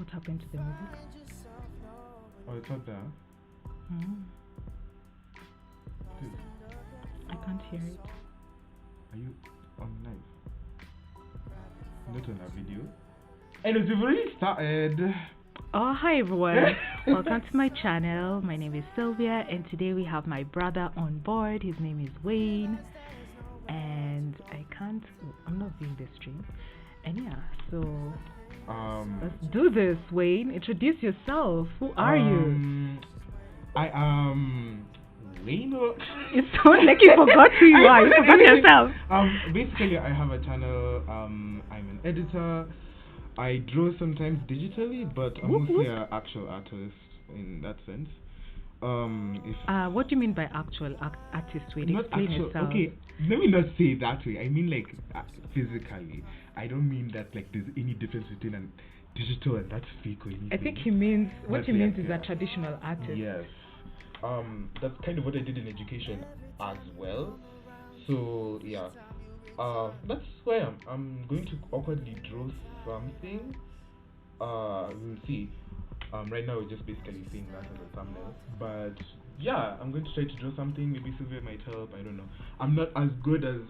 What happened to the music? Oh, it's not there. Dude, I can't hear it. are you on live? Not on a video. And it's already started. Oh, hi everyone. Welcome to my channel. My name is Sylvia, and today we have my brother on board. His name is Wayne, and I'm not viewing the stream. And yeah, so let's do this. Wayne, introduce yourself. Who are you? I am Wayne. It sounds like you forgot who you are. You forgot yourself. Basically, I have a channel. I'm an editor. I draw sometimes digitally, but I'm mostly an actual artist in that sense. What do you mean by actual artist? Wait, explain yourself. Okay, let me not say it that way. I mean like physically. I don't mean that like there's any difference between a digital and that's fake or anything. I think he means what he means is a traditional artist. Yes. That's kind of what I did in education as well. So yeah. That's where I'm going to awkwardly draw something. We'll see. Right now we're just basically seeing that as a thumbnail. But yeah, I'm going to try to draw something. Maybe Sylvia might help. I don't know. I'm not as good as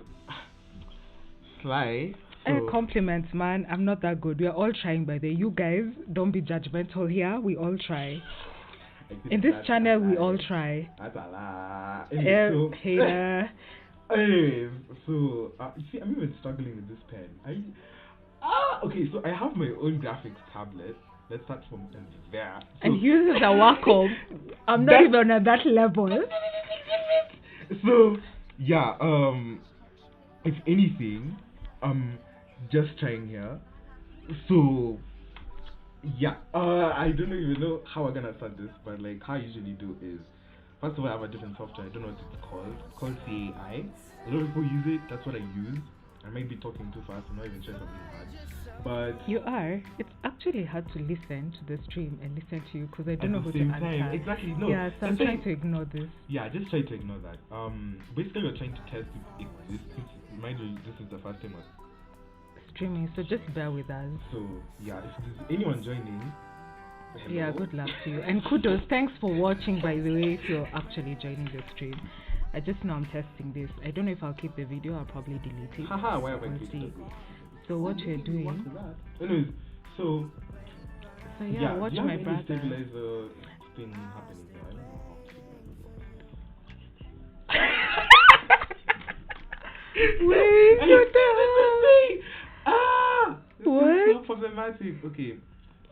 Sly. So. Compliments, man. I'm not that good. We are all trying, by the way. You guys, don't be judgmental here. We all try. In this channel, we all try. That's a lie. Anyway, hater. Anyways, so you see, I'm even struggling with this pen. Okay, so I have my own graphics tablet. Let's start from there. So, and he uses a Wacom. I'm not even at that level. So yeah, if anything, just trying here. So yeah, I don't even know how we're gonna start this, but like how I usually do is, first of all, I have a different software. I don't know what it's called. It's called CAI. A lot of people use it. That's what I use. I might be talking too fast. I'm not even sure something hard. But you are. It's actually hard to listen to the stream and listen to you because I don't know who to answer. Exactly. No. Yeah, so I'm trying to ignore this. Yeah, just try to ignore that. Basically, we're trying to test if it exists. Mind you, this is the first time we're streaming, so just bear with us. So yeah, if there's anyone joining. Hello. Yeah, good luck to you. And kudos, thanks for watching, by the way, if you're actually joining the stream. I just know I'm testing this. I don't know if I'll keep the video, I'll probably delete it. Haha, why have I see. So what you're doing. Anyways, so yeah, watch my brother. Stabilizer thing happening here. I don't know how to. Wait, what the hell? What? This is so problematic. Okay.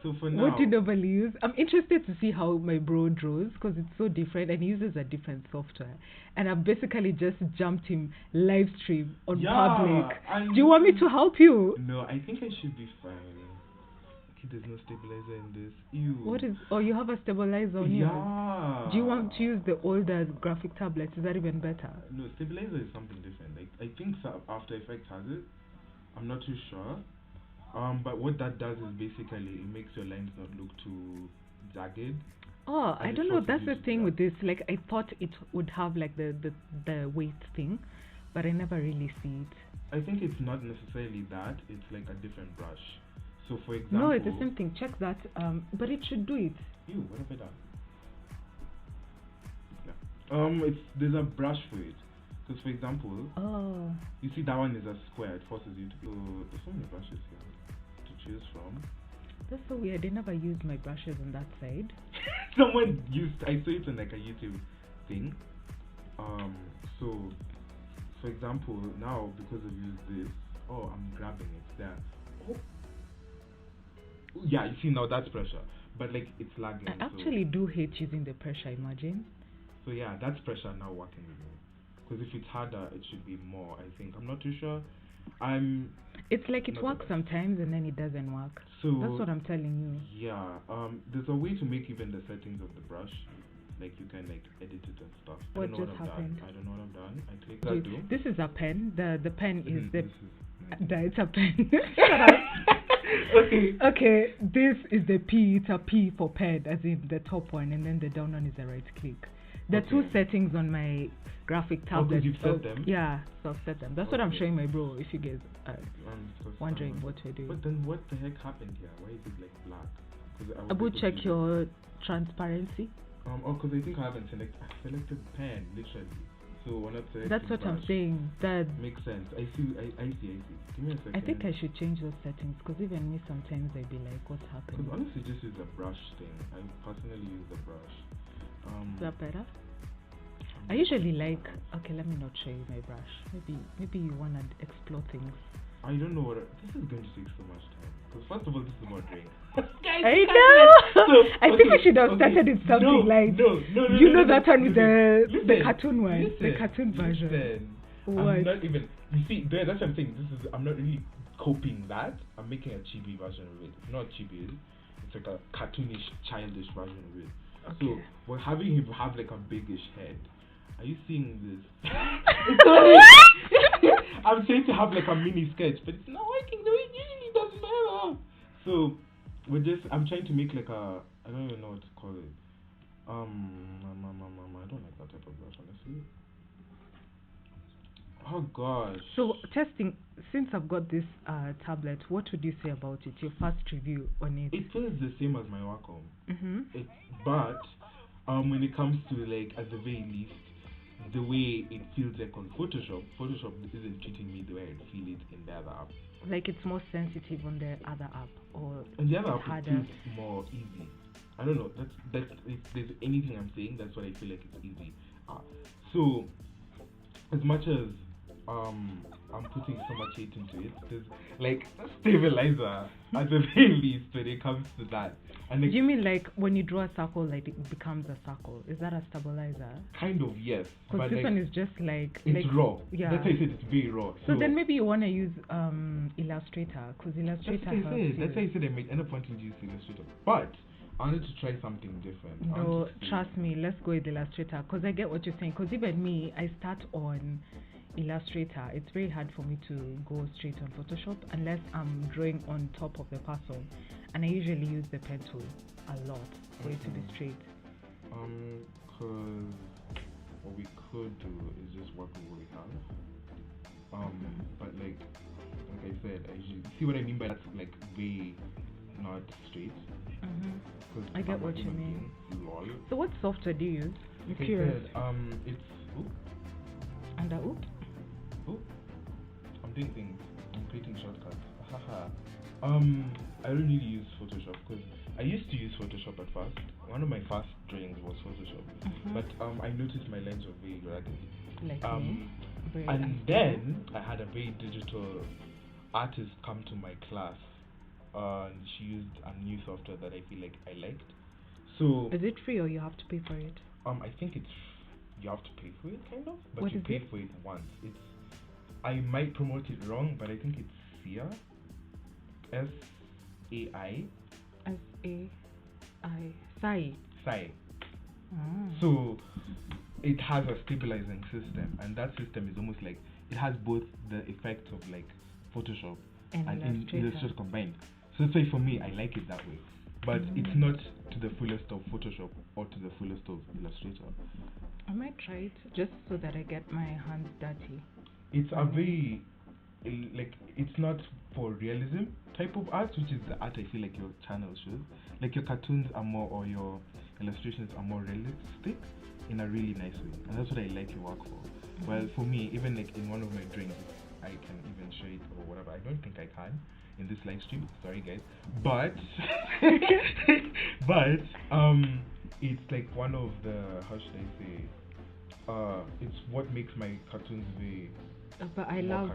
So for now, what do you normally use? I'm interested to see how my bro draws because it's so different and he uses a different software. And I've basically just jumped him live stream on public. Do you want me to help you? No, I think I should be fine. Okay, there's no stabilizer in this. Ew. What is? Oh, you have a stabilizer on you. Yeah. Do you want to use the older graphic tablets? Is that even better? No, stabilizer is something different. Like I think After Effects has it. I'm not too sure. But what that does is basically it makes your lines not look too jagged. Oh, I don't know. That's the thing with this. Like I thought it would have like the weight thing, but I never really see it. I think it's not necessarily that. It's like a different brush. So for example. No, it's the same thing. Check that. But it should do it. Ew, what have I done? Yeah. There's a brush for it. Because for example. Oh. You see that one is a square. It forces you to go. There's so many brushes here to choose from. That's so weird. I never used my brushes on that side. Someone used. I saw it on like a YouTube thing. So, for example, now because I've used this, I'm grabbing it there. Oh. Yeah, you see now that's pressure, but like it's lagging. I actually do hate using the pressure. Imagine. So yeah, that's pressure now working with me. Because if it's harder, it should be more. I think I'm not too sure. It's like it works sometimes and then it doesn't work. So that's what I'm telling you. Yeah. There's a way to make even the settings of the brush, like you can like edit it and stuff. What just happened? I don't know what I've done. I click that. This is a pen. The pen is it's a pen. Okay. This is the P. It's a P for pen, as in the top one, and then the down one is a right click. The two settings on my graphic tablet. You've set them? Yeah, so I've set them. That's what I'm showing my bro, if you guys are wondering what we're doing. But then what the heck happened here? Why is it like black? I would check your transparency. Because I think I haven't selected pen literally. So we're not selecting That's what I'm brush. saying. That Makes sense. I see. Give me a second. I think I should change those settings because even me sometimes I'd be like, what's happening? Because honestly, just use the brush thing. I personally use the brush. Is that better? I usually like. Okay, let me not show you my brush. Maybe you wanna explore things. I don't know what. This is going to take so much time. Because first of all, this is about drink. I know. I think we should have started with something like. No. You know that one with the cartoon one, Listen, the cartoon version. Listen, What? I'm not even. You see, that's what I'm saying. I'm not really copying that. I'm making a chibi version of it. It's not chibi. It's like a cartoonish, childish version of it. Okay. So we're having him have like a biggish head. Are you seeing this? I'm trying to have like a mini sketch, but it's not working the way it usually does in my life. So I'm trying to make like a, I don't even know what to call it. I don't like that type of brush, honestly. Oh gosh. So testing, since I've got this tablet, what would you say about it? Your first review on it? It feels the same as my Wacom. Mm-hmm. When it comes to like at the very least, the way it feels like on Photoshop isn't treating me the way I feel it in the other app. Like it's more sensitive on the other app, or and the other app harder. It feels more easy. I don't know. That's if there's anything I'm saying, that's what I feel like it's easy. So as much as I'm putting so much hate into it, there's like a stabilizer at the very least when it comes to that. And do you mean like when you draw a circle, like it becomes a circle? Is that a stabilizer? Kind of, yes. Because this like, one is just like it's raw. Yeah. That's why I said it's very raw. So then maybe you want to use Illustrator, because Illustrator That's why I said I might end up wanting to use Illustrator. But I wanted to try something different. No, trust me, let's go with Illustrator, because I get what you're saying. Because even me, I start on Illustrator. It's very hard for me to go straight on Photoshop unless I'm drawing on top of the person, and I usually use the pen tool a lot for it to be straight. Because what we could do is just work with what we have. But like I said, I usually see what I mean by that's like way not straight. I get what you mean. Lol. So what software do you use? I'm like curious. I said, it's Under oop? I'm doing things. I'm creating shortcuts. I don't really use Photoshop because I used to use Photoshop at first. One of my first drawings was Photoshop, but I noticed my lines were very raggedy. Like me? And then I had a very digital artist come to my class, and she used a new software that I feel like I liked. So is it free or you have to pay for it? I think you have to pay for it, kind of, but what you pay it? for it once. I might promote it wrong, but I think it's SAI. SAI. SAI. So it has a stabilizing system, and that system is almost like it has both the effects of like Photoshop and Illustrator combined. So that's why for me I like it that way. But it's not to the fullest of Photoshop or to the fullest of Illustrator. I might try it just so that I get my hands dirty. It's a very like it's not for realism type of art, which is the art I feel like your channel shows. Like your cartoons are more, or your illustrations are more realistic in a really nice way, and that's what I like your work for. Well, for me, even like in one of my drawings, I can even show it or whatever. I don't think I can in this live stream. Sorry, guys, but it's like one of the, how should I say? It's what makes my cartoons very. But I love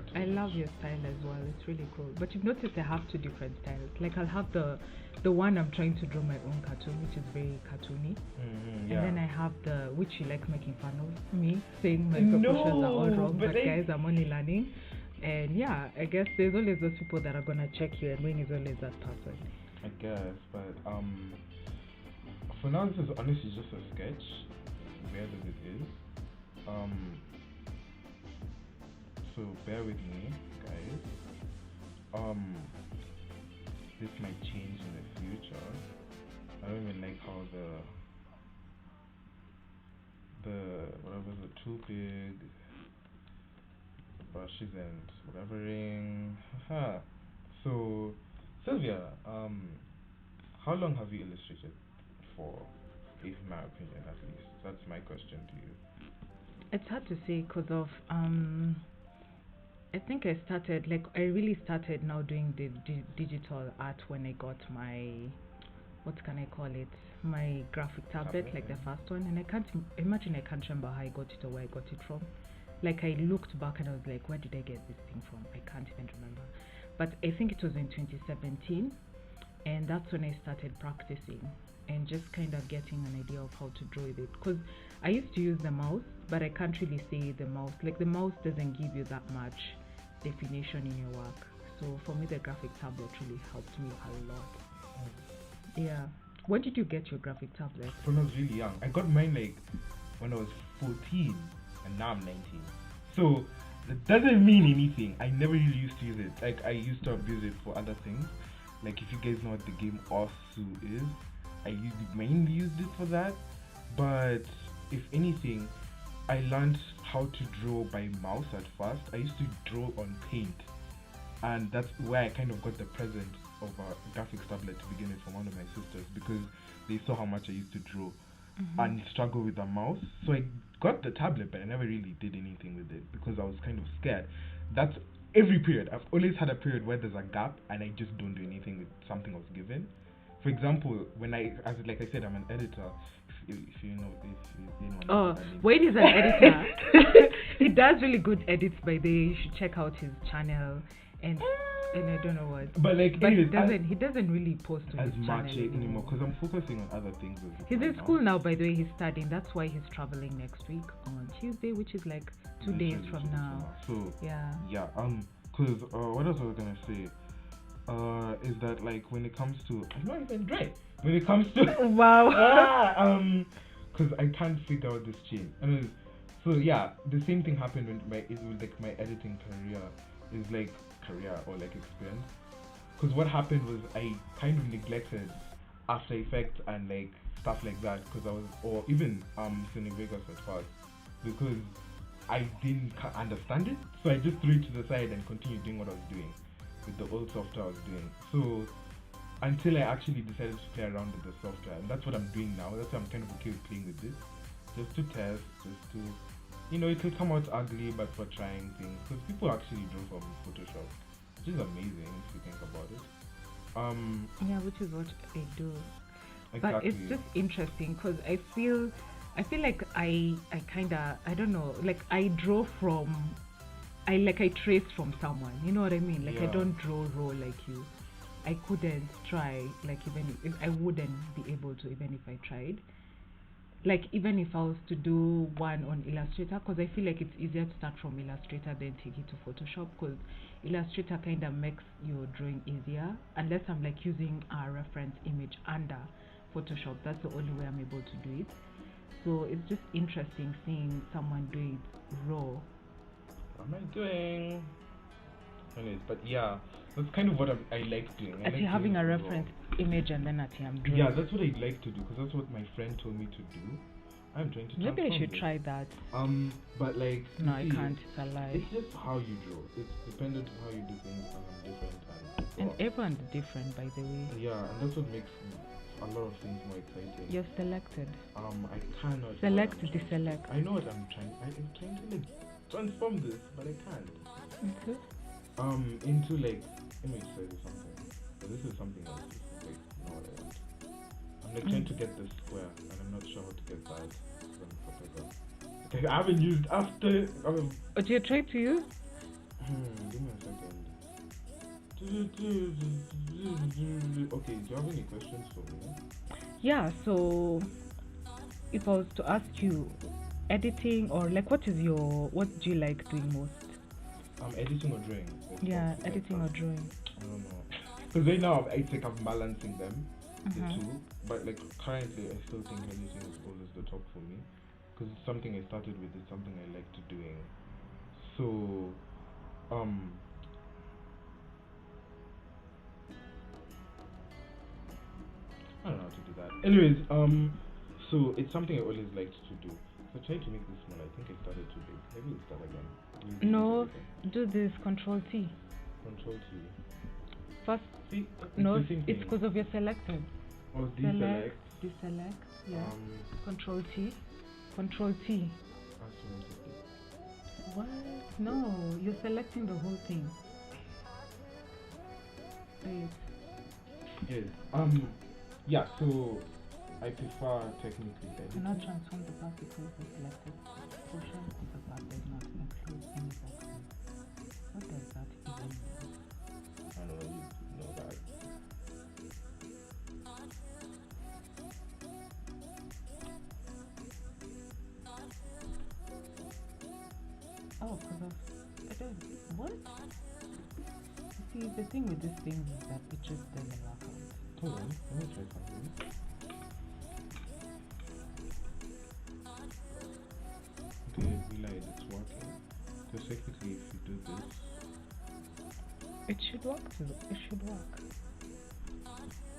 your style as well. It's really cool. But you've noticed I have two different styles. Like I'll have the one I'm trying to draw my own cartoon, which is very cartoony, and then I have the which you like making fun of me, saying my proportions are all wrong. But guys, I'm only learning. And yeah, I guess there's always those people that are gonna check you, and Wayne is always that person. I guess, but for now this is honestly just a sketch, weird as it is. So bear with me, guys. This might change in the future. I don't even like how the whatever's too big, the brushes and whatevering. So Sylvia, how long have you illustrated for? In my opinion, at least. That's my question to you. It's hard to say because of I think I really started now doing the digital art when I got my, what can I call it, my graphic tablet, like the first one, and I can't remember how I got it or where I got it from. Like I looked back and I was like, where did I get this thing from? I can't even remember. But I think it was in 2017, and that's when I started practicing and just kind of getting an idea of how to draw with it. Because I used to use the mouse, but I can't really say the mouse. Like the mouse doesn't give you that much definition in your work. So for me, the graphic tablet really helped me a lot. Yeah. When did you get your graphic tablet? When I was really young. I got mine like when I was 14, and now I'm 19. So that doesn't mean anything. I never really used to use it. Like I used to abuse it for other things. Like if you guys know what the game Osu is, I mainly used it for that. But if anything, I learned how to draw by mouse at first. I used to draw on paint, and that's where I kind of got the present of a graphics tablet to begin with from one of my sisters, because they saw how much I used to draw and struggle with the mouse. So I got the tablet, but I never really did anything with it because I was kind of scared. That's every period. I've always had a period where there's a gap and I just don't do anything with something I was given. For example, when I said, I'm an editor. If you know, Wayne is an editor. He does really good edits, by the way. You should check out his channel and I don't know what. But anyways, he doesn't really post to as his much channel anymore because I'm focusing on other things. He's in school now, by the way. He's studying. That's why he's traveling next week on Tuesday, which is like 2 days from now. So yeah. Because what else was I gonna say? Is that like when it comes to, I'm not even dry. When it comes to wow. Because I can't figure out this chain. So yeah, the same thing happened with my editing career or like experience. Because what happened was I kind of neglected After Effects and like stuff like that because I was, or even Sony Vegas at first, because I didn't understand it. So I just threw it to the side and continued doing what I was doing with the old software I was doing. So until I actually decided to play around with the software, and that's what I'm doing now. That's why I'm kind of okay with playing with this, just to test, just to, it will come out ugly, but for trying things, because people actually draw from Photoshop, which is amazing if you think about it. Yeah, which is what I do. Exactly. But it's just interesting because I feel like I don't know, like I draw from, I trace from someone, you know what I mean? Like I don't draw raw like you. I couldn't try, like even if I wouldn't be able to, even if I tried. Like even if I was to do one on Illustrator, because I feel like it's easier to start from Illustrator than take it to Photoshop, because Illustrator kind of makes your drawing easier, unless I'm like using a reference image under Photoshop. That's the only way I'm able to do it. So it's just interesting seeing someone do it raw. What am I doing? Anyways, but yeah, that's kind of what I like doing. At you having a reference image and then at I'm drawing. Yeah, that's what I like to do because that's what my friend told me to do. I'm trying to. Maybe I should try that. But like. No, I can't. It's a lie. It's just how you draw. It's dependent on how you do things, and I'm different. And everyone's different, by the way. Yeah, and that's what makes a lot of things more exciting. You're selected. I cannot. Select, deselect. I know what I'm trying. I'm trying to like transform this, but I can't. Okay. Into like, let me show you something. So this is something else. Like, no, I'm like trying to get this square, and I'm not sure how to get that. Okay, I haven't used after. What you trying to use? Give me a second. Okay, do you have any questions for me? Yeah. So, if I was to ask you, editing or like, what do you like doing most? Editing or drawing? Yeah, editing or drawing. I don't know. Because right now it's like I'm balancing them, the two. But like currently, I still think editing is always the top for me. Because it's something I started with, it's something I like to doing. So, I don't know how to do that. Anyways, so it's something I always liked to do. So try to make this small. I think I started too big. Maybe we'll start again. No, do this Control T. Control T. First. See, no, it's because of your selected. Or Select, deselect. deselect, yeah. Control T. Control T. What? No, you're selecting the whole thing. Wait. Yes. Yeah, so I prefer technically editing. Cannot transform the particles of selected portion of the part does not include any boxes. What does that even mean? I don't know, you know that. Oh, I don't. What? You see, the thing with these things is that it just doesn't work out. Hold on, let me try something. Okay, we lied, it's working. So technically, if you do this, it should work too. It should work.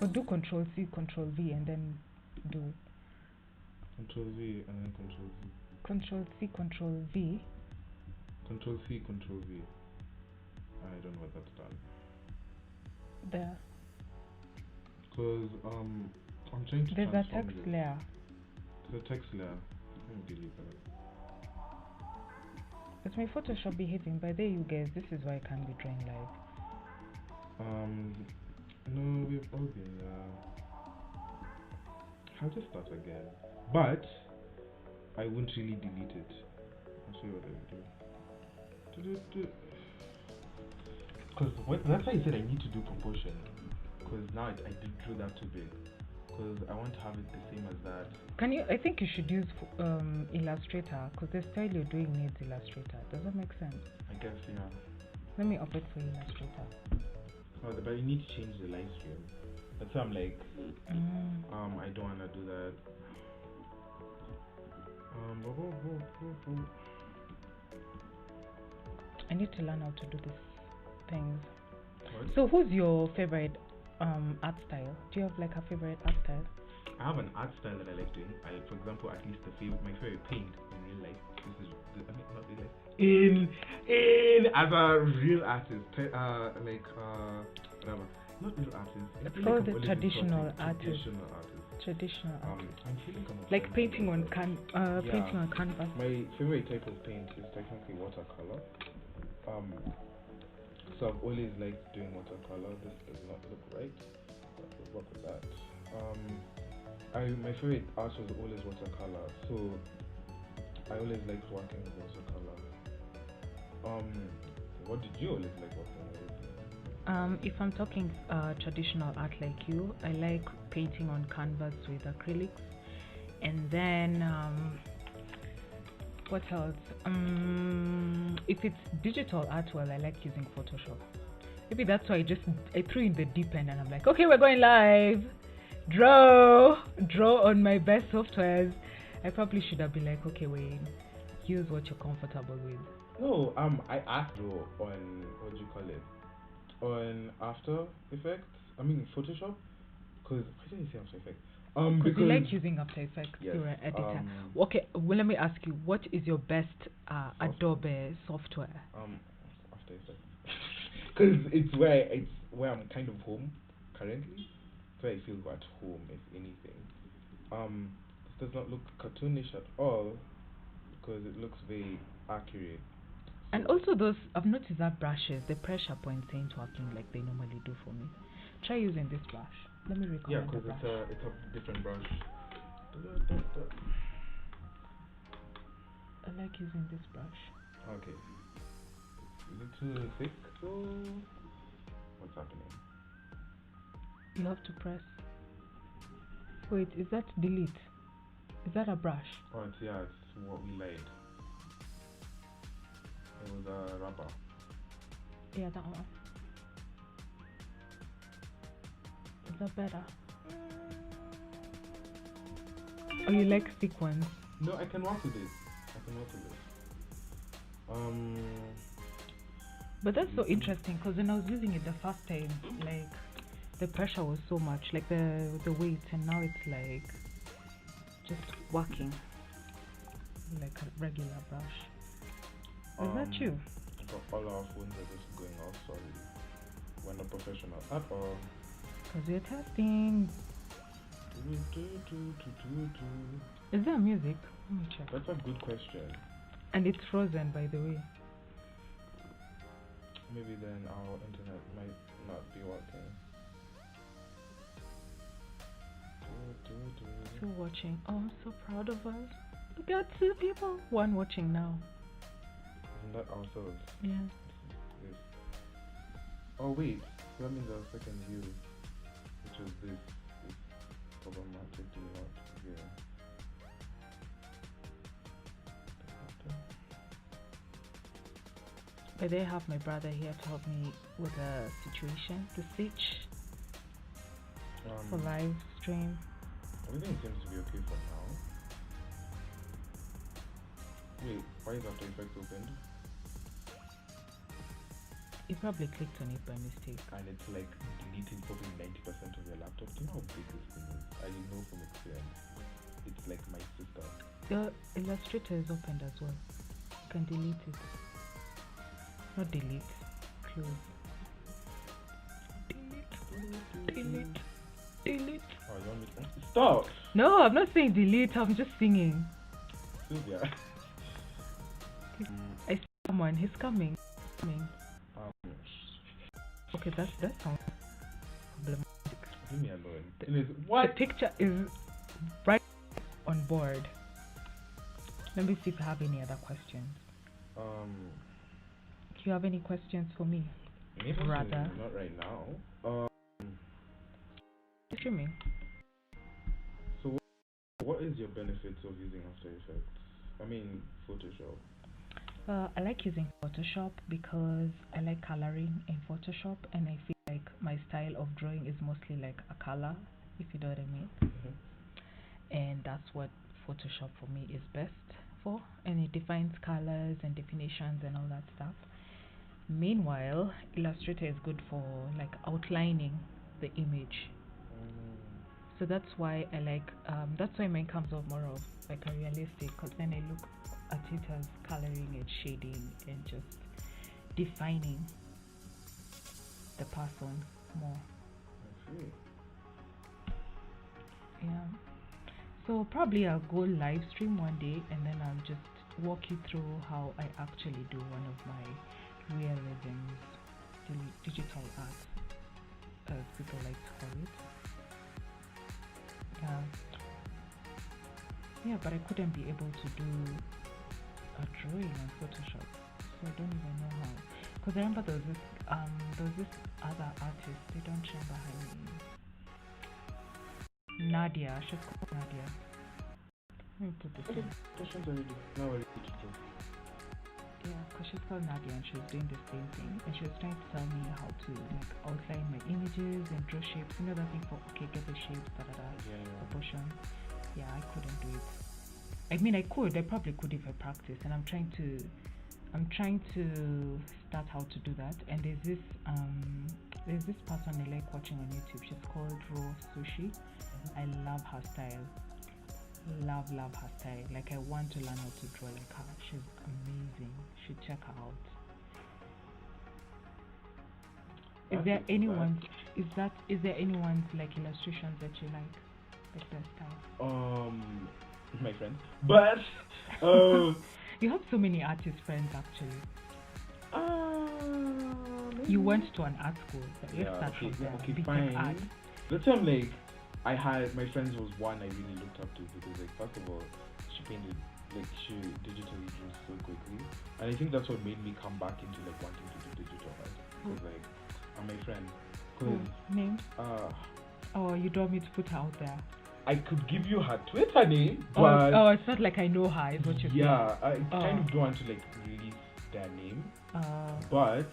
But do Control C, Control V, and then do Control V and then Control V. Control C, Control V. Control C, Control V. I don't know what that's done. There. Because I'm trying to There's a transform text this. layer. There's a text layer. Let me delete that. It's my Photoshop behaving. By there, you guys, this is why I can't be drawing live. No, we've all been I'll just start again. But I won't really delete it. I'll show you what I will do. Because that's why I said I need to do proportion. Because now I did draw that too big. Because I want to have it the same as that. Can you? I think you should use Illustrator, because the style you're doing needs Illustrator. Does that make sense? I guess, yeah. Let me up it for Illustrator. Oh, but you need to change the live stream. That's why I'm like, I don't want to do that. I need to learn how to do these things. What? So who's your favorite art style? Do you have like a favorite art style? I have an art style that I like doing. For example, at least my favorite paint in real life. This is not real life. In as a real artist, whatever. Not real artist. For the traditional artist. Traditional artist. I'm feeling kind of like painting on painting on canvas. My favorite type of paint is technically watercolor. So I've always liked doing watercolor. This does not look right, but we'll work with that. My favorite art was always watercolor, so I always liked working with watercolor. What did you always like working with? If I'm talking traditional art like you, I like painting on canvas with acrylics, and then what else? If it's digital art, well, I like using Photoshop. Maybe that's why I threw in the deep end, and I'm like, okay, we're going live. Draw on my best softwares. I probably should have been like, okay, Wayne, use what you're comfortable with. No, I asked though on what do you call it? On After Effects. I mean Photoshop. Why did I say After Effects? Because you like using After Effects. Yes, You're an editor. Okay, well, let me ask you, what is your best Adobe software? After Effects. Because it's where I'm kind of home currently. Where I feel at home, if anything. This does not look cartoonish at all because it looks very accurate. And also those, I've noticed that brushes, the pressure points ain't working like they normally do for me. Try using this brush. Let me recommend. Yeah, because it's a different brush. I like using this brush. Okay. Is it too thick? What's happening? You have to press. Wait, is that delete? Is that a brush? Oh, it's what we lied. It was a rubber. Yeah, that one. Is that better? Oh, you like thick ones? No, I can work with it. But that's so interesting because when I was using it the first time, like the pressure was so much, like the weight, and now it's like just working like a regular brush. Is that you? All our phones are just going off. Sorry, we're not professional at all. Because we're testing. Is there music? Let me check. That's a good question. And it's frozen, by the way. Maybe then our internet might not be working. Still watching. Oh, I'm so proud of us. We got 2 people. 1 watching now. Isn't that ourselves? Yeah. This. Oh wait, that means our second view, which was this, is problematically not here. But they have my brother here to help me with the situation, the stitch for live stream. Everything seems to be okay for now. Wait, why is After Effects opened? You probably clicked on it by mistake. And it's like deleting probably 90% of your laptop. Do you know how big this thing is? I know from experience. It's like my sister. The Illustrator is opened as well. You can delete it. Not delete, close. Delete. Oh, you want me to stop? No, I'm not saying delete, I'm just singing. Sylvia. I see someone, he's coming. Okay, that sounds problematic. Leave me alone. What? The picture is right on board. Let me see if I have any other questions. Do you have any questions for me? Maybe Rather. Not right now. Streaming. So, what is your benefits of using After Effects? I mean, Photoshop. I like using Photoshop because I like coloring in Photoshop, and I feel like my style of drawing is mostly like a color, if you know what I mean. And that's what Photoshop for me is best for, and it defines colors and definitions and all that stuff. Meanwhile, Illustrator is good for like outlining the image. So that's why I like, that's why mine comes off more of like a realistic, because then I look at it as coloring and shading and just defining the person more. Yeah. So probably I'll go live stream one day, and then I'll just walk you through how I actually do one of my realisms, digital art, as people like to call it. Yeah, but I couldn't be able to do a drawing on Photoshop, so I don't even know how. Because I remember there was this other artist, I don't remember her name. Nadia, she's called Nadia. Let me put this in. Questions already. Now we're ready to draw. Yeah, because she's called Nadia and she was doing the same thing, and she was trying to tell me how to like outline my images and draw shapes. You know that thing for okay, get the shapes, proportion. Yeah, I couldn't do it. I mean, I probably could if I practice, and I'm trying to start how to do that. And there's this person I like watching on YouTube. She's called Raw Sushi. I love her style. Love her style. Like, I want to learn how to draw like her. She's amazing. You should check her out. Is there anyone's like illustrations that you like their style? My friends, but you have so many artist friends actually. You went to an art school. Let's start from there. Okay, fine. Art. That's why I'm like, my friends was one I really looked up to, because like, first of all, she painted, like, she digitally drew so quickly, and I think that's what made me come back into like wanting to do digital art. Because like, I'm my friend. Name? Oh, you don't want me to put her out there? I could give you her Twitter name, but it's not like I know her, is what you're saying. Yeah, I kind of don't want to like release their name, but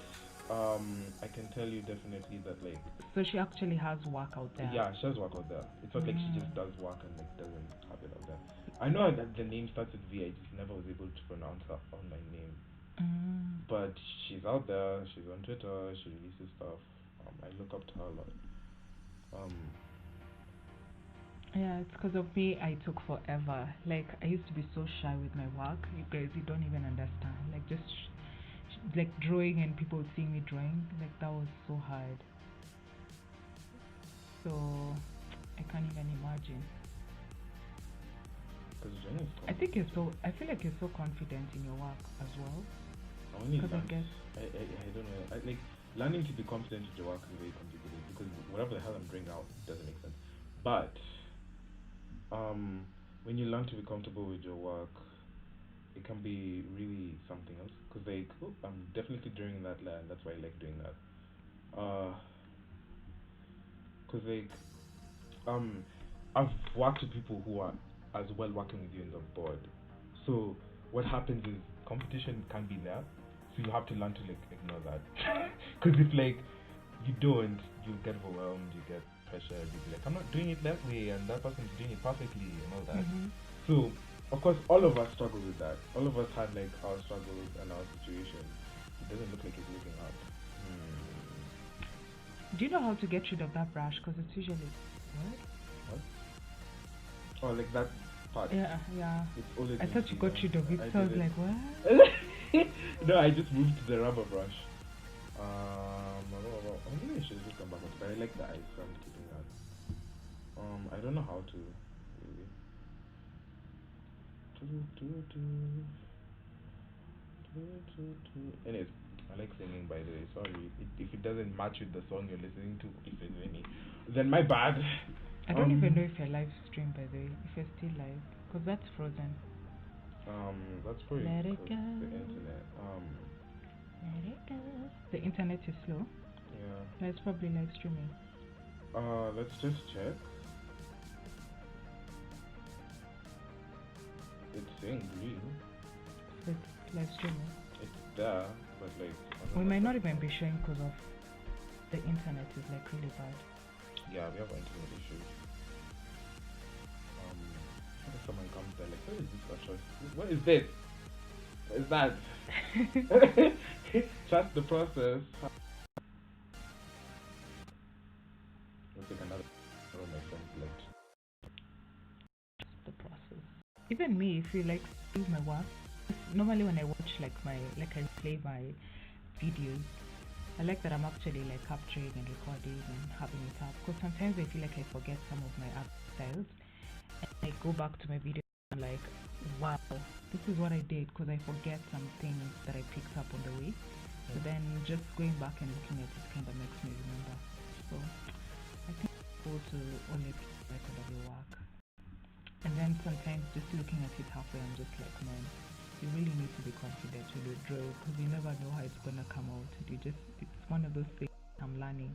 I can tell you definitely that like. So she actually has work out there. Yeah, she has work out there. It's not like she just does work and like doesn't have it out there. I know that the name starts with V. I just never was able to pronounce her online name. But she's out there. She's on Twitter. She releases stuff. I look up to her a lot. Yeah, it's because of me. I took forever. Like, I used to be so shy with my work. You guys, you don't even understand. Like, just like drawing and people seeing me drawing, like that was so hard. So I can't even imagine. Because Jenny is I think you're so. I feel like you're so confident in your work as well. I only 'Cause I learned, guess I don't know. Like learning to be confident with your work is very complicated because whatever the hell I'm bringing out doesn't make sense. But when you learn to be comfortable with your work, it can be really something else. Cause like definitely during that land, that's why I like doing that. Uh, cause like I've worked with people who are as well working with you in the board. So what happens is competition can be there. So you have to learn to like ignore that. Because if like you don't, you get overwhelmed, you get pressure, you be like, I'm not doing it that way, and that person's doing it perfectly, and all that. So of course, all of us struggle with that. All of us had like our struggles and our situations. It doesn't look like it's looking up. Do you know how to get rid of that brush? Because it's usually what? What? Oh, like that part. Yeah, yeah. It's always I thought you got rid of it, I so I was didn't. like, what? No, I just moved to the rubber brush. Maybe I should just come back on it, but I like the ice, so I'm keeping that. I don't know how to really. Anyways, I like singing, by the way. Sorry if it doesn't match with the song you're listening to, if there's any, then my bad. I don't even know if you're live stream, by the way, if you're still live, because that's frozen. That's probably Let it because go. the internet. Let it go. The internet is slow. Yeah. That's probably live streaming. Let's just check. It's saying green. It's live streaming. It's there, but like We might not even be showing because of the internet is like really bad. yeah, we have internet issues. What if someone comes there like, what is this for choice? What is this? What is that? Trust the process. Let's take another one of my friends left. The process. Even me, if you like do my work, normally when I watch like I play my videos, I like that I'm actually like capturing and recording and having it up, because sometimes I feel like I forget some of my art styles and I go back to my video and I'm like, wow, this is what I did, because I forget some things that I picked up on the way. So then just going back and looking at it kind of makes me remember. So I think it's cool to only record of your work. And then sometimes just looking at it halfway, I'm just like, man, you really need to be confident with your draw, because you never know how it's gonna come out. It's one of those things I'm learning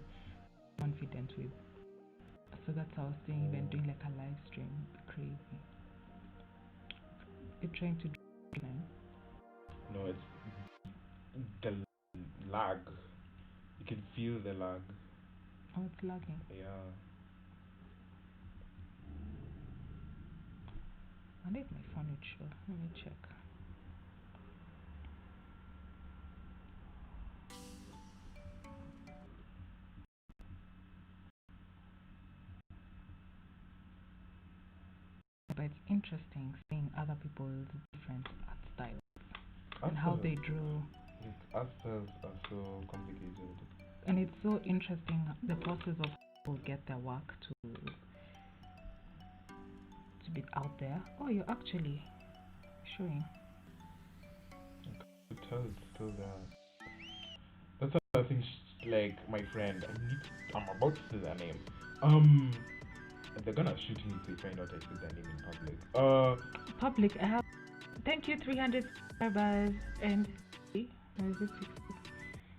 confident with. So that's how I was saying, even doing like a live stream, crazy. You're trying to do, No, it's the lag. You can feel the lag. oh, it's lagging. Yeah. I need my phone would show. Let me check. But it's interesting seeing other people's different art styles and how they draw. Art styles are so complicated. And it's so interesting the process of people get their work to be out there. Oh, you're actually showing. You tell it's still there. That's another thing. Like my friend, I'm about to say their name. They're gonna shoot me if they find out I said their name in public. Public. I have. Thank you, 300 subscribers and. Where is it? 60?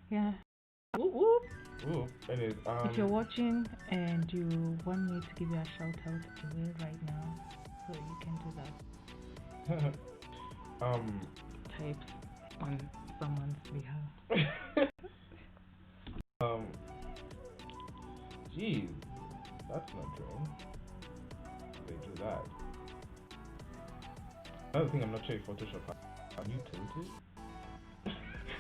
Yeah. Whoop, whoop. Ooh, anyways, If you're watching and you want me to give you a shout out, I will right now. So you can do that. Type on someone's behalf. Jeez, that's not true. They do that. Another thing, I'm not sure if Photoshop can you tilt it?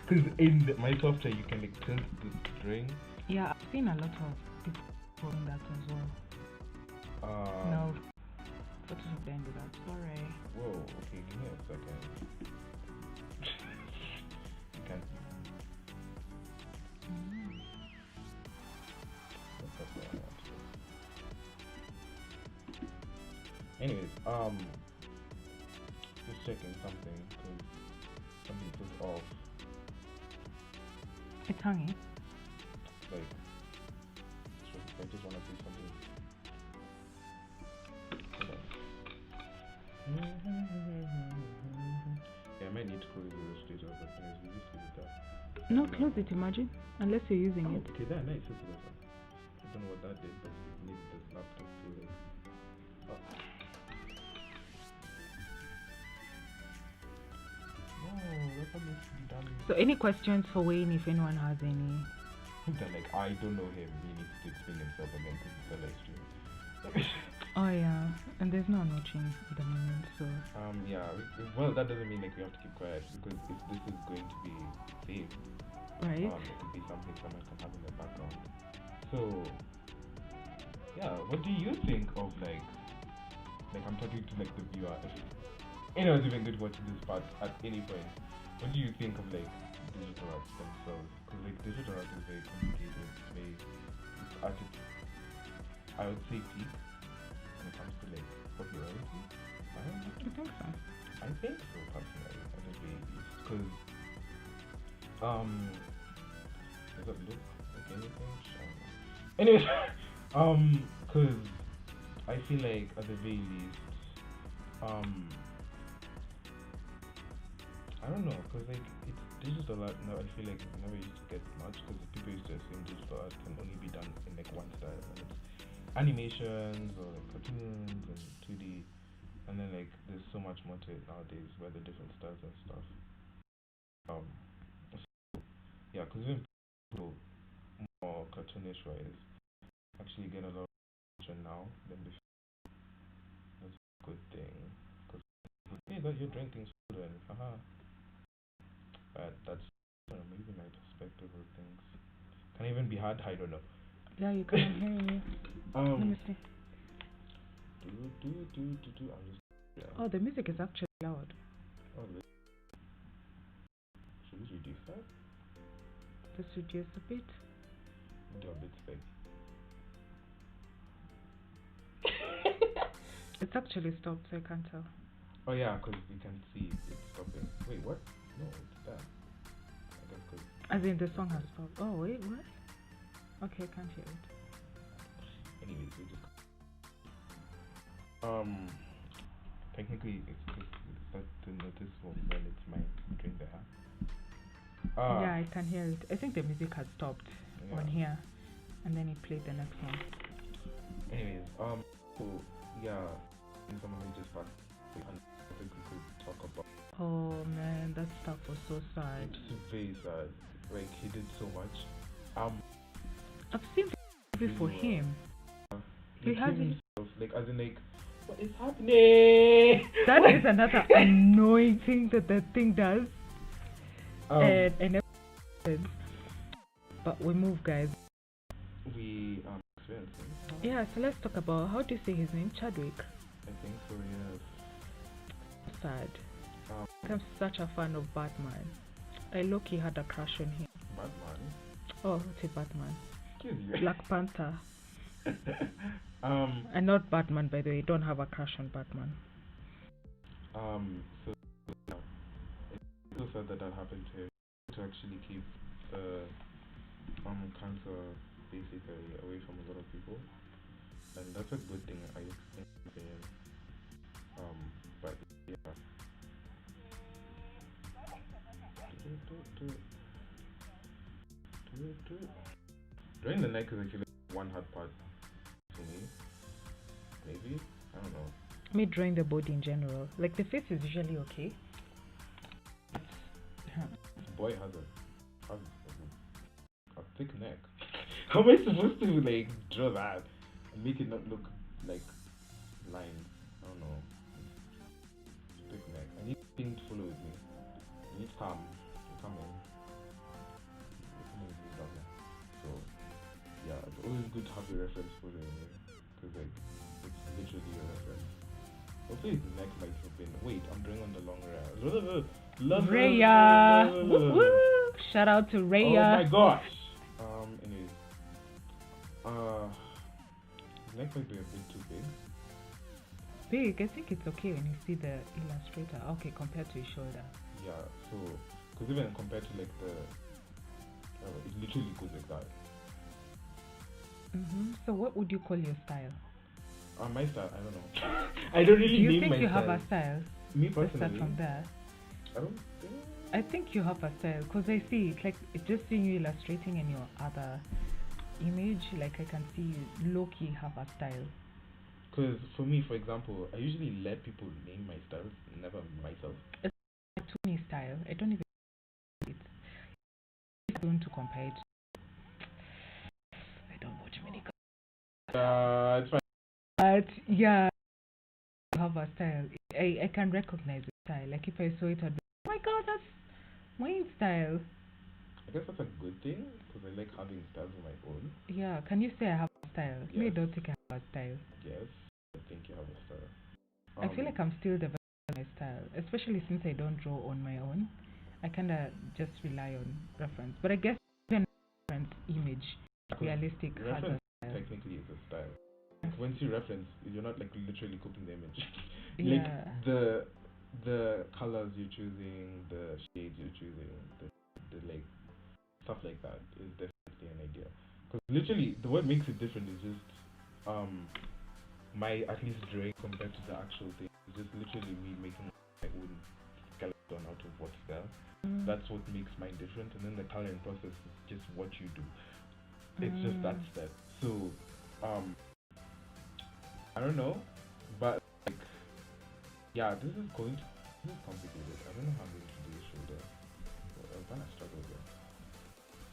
Because in my software you can like tilt the string. Yeah, I've seen a lot of people doing that as well. No, Photoshop didn't do that. Sorry. Whoa. Okay, give me a second. You can't. What's up there? Anyways, just checking something because something feels off. It's hanging. Like, I just want to say something. Hold on. Yeah, I might need to close the illustrator, but anyways, we just leave it there. No, close it, imagine. Unless you're using Oh, it. okay, there, nice. I don't know what that did, but it made this laptop feel like. Oh. No, that's what needs to be done. So, any questions for Wayne if anyone has any? That, like, I don't know him. He needs to explain himself again because it's a live stream. Oh, yeah. And there's no one watching at the moment, so. Yeah. Well, that doesn't mean like we have to keep quiet because if this is going to be saved, Right. it could be something someone can have in the background. So, yeah. What do you think of like I'm talking to like the viewer? If anyone's even good watching this part at any point, what do you think of like digital arts themselves? Because like digital art is very complicated. It's at its, I would say, peak when it comes to like popularity. I don't know. I think so. I think so personally, at the very least, because does that look like anything? Anyways, because I feel like at the very least, I don't know, because like it's digital art now. I feel like it never used to get much because people used to assume digital art can only be done in like one style, and it's animations or like cartoons and 2D, and then like there's so much more to it nowadays where the different styles and stuff. So, yeah, because even people more cartoonish wise actually get a lot of attention now than before. That's a good thing. Because hey, that you're doing things good and haha. But that's maybe my perspective of things. Can it even be hard? I don't know. Yeah, you can hear me. Let me see. I'm just, yeah. Oh, the music is actually loud. Oh, should we reduce that? Just reduce a bit. Do a bit thick. It's actually stopped, so I can't tell. Oh yeah, because you can see it's stopping. Wait, what? No, it's that. I guess because. As in the song has stopped. Oh wait, what? Okay, I can't hear it. Anyways, we just. Technically, it's just start to notice when it's my drink the hair. Yeah, I can hear it. I think the music has stopped on here, and then it played the next one. Anyways, so yeah, someone just passed. I think we could talk about. Oh man, that stuff was so sad. It's very sad. Like he did so much. I've seen videos for him. He has himself, like as in like, what is happening? That is another annoying thing that thing does. And but we move, guys. We experiencing. Yeah, so let's talk about, how do you say his name? Chadwick. I think so, yes. Sad. I'm such a fan of Batman. I low-key had a crush on him. Batman? Oh, what's a Batman? Excuse you. Black Panther. And not Batman, by the way. Don't have a crush on Batman. So yeah, it's so sad that happened to him, to actually keep cancer basically away from a lot of people, and that's a good thing, I think, for him. But yeah. During the night, because I feel like one hard part for me, maybe, I don't know. Me drawing the body in general, like the face is usually okay. This boy has a thick neck. How am I supposed to like draw that and make it not look like lines? I don't know. Thick neck. I need things to follow with me. I need calm. Come in. So yeah, it's always good to have a reference photo in here, because like it's literally a reference. Hopefully his neck might have been. Wait, I'm drawing on the long Raya. Shout out to Raya. Oh my gosh. Anyways, his neck might be a bit too big. big. I think it's okay when you see the illustrator. Okay, compared to his shoulder. Yeah, so because even compared to like the, it literally goes like that. So what would you call your style? My style, I don't know. I don't really Do you name think my you style. have a style? Me Let's personally, start from there. I don't think. I think you have a style because I see it, like just seeing you illustrating in your other image, like I can see you low-key have a style. Because for me, for example, I usually let people name my styles, never myself. It's a Tony style. I don't even know it. If I want to compare it, I don't watch many. It's fine. But yeah, you have a style. I can recognize the style. Like if I saw it, I'd be, oh my god, that's my style. I guess that's a good thing because I like having styles of my own. Yeah, can you say I have a style? Yes. Me, I don't think I have a style. Yes, I think you have a style. I feel like I'm still developing my style, especially since I don't draw on my own. I kind of just rely on reference. But I guess even reference image, realistic has a reference style. technically is a style. Like once you reference, you're not like literally copying the image. Yeah. Like the colors you're choosing, the shades you're choosing, the like stuff like that is definitely an idea. Because literally, what makes it different is just my at least drawing compared to the actual thing. It's just literally me making my own skeleton out of what's there. That's what makes mine different, and then the coloring process is just what you do. It's just that step. So, I don't know, but like, yeah, this is complicated. I don't know how I'm going to do this shoulder. I'm gonna struggle there.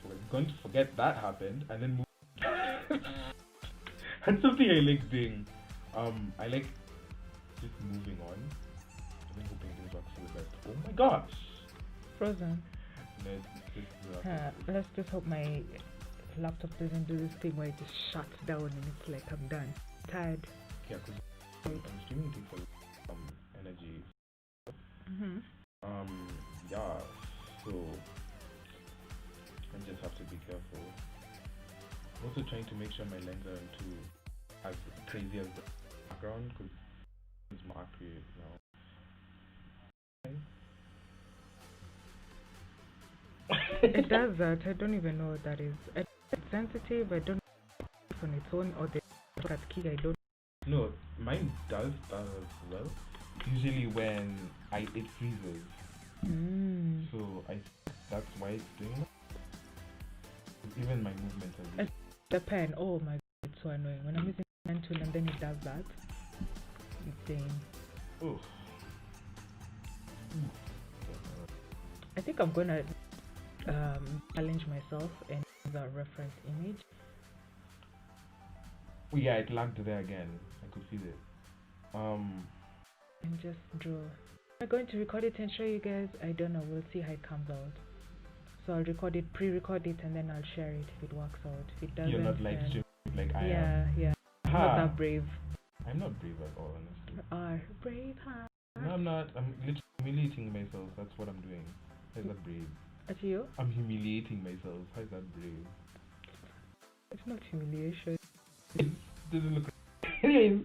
So we're going to forget that happened, and then move. That's something I like doing. I like just moving on. I'm hoping things work for the best. Oh my gosh! Frozen. Let's Let's just hope my laptop doesn't do this thing where it just shuts down and it's like I'm done. Tired. Yeah, because I'm streaming things for energy. Yeah, so I just have to be careful. I'm also trying to make sure my lens aren't too as crazy as the background because it's more accurate now. It does that. I don't even know what that is. It's sensitive. I don't know if on its own or the that key. I don't. No, mine does that as well. Usually when it freezes. So that's why it's doing that. Even my movements are the pen. Oh my god, it's so annoying. When I'm using the pen tool and then it does that. Insane. Oh. I think I'm gonna challenge myself and use a reference image. Oh yeah, it lagged there again. I could feel it. And just draw. I'm going to record it and show you guys. I don't know. We'll see how it comes out. So I'll record it, pre-record it, and then I'll share it if it works out. If it doesn't, you're not like like I am. Yeah. I'm not that brave. I'm not brave at all, honestly. You are brave, huh? No, I'm not. I'm literally humiliating myself. That's what I'm doing. How is that brave? At you? I'm humiliating myself. How is that brave? It's not humiliation. It doesn't look. Anyways,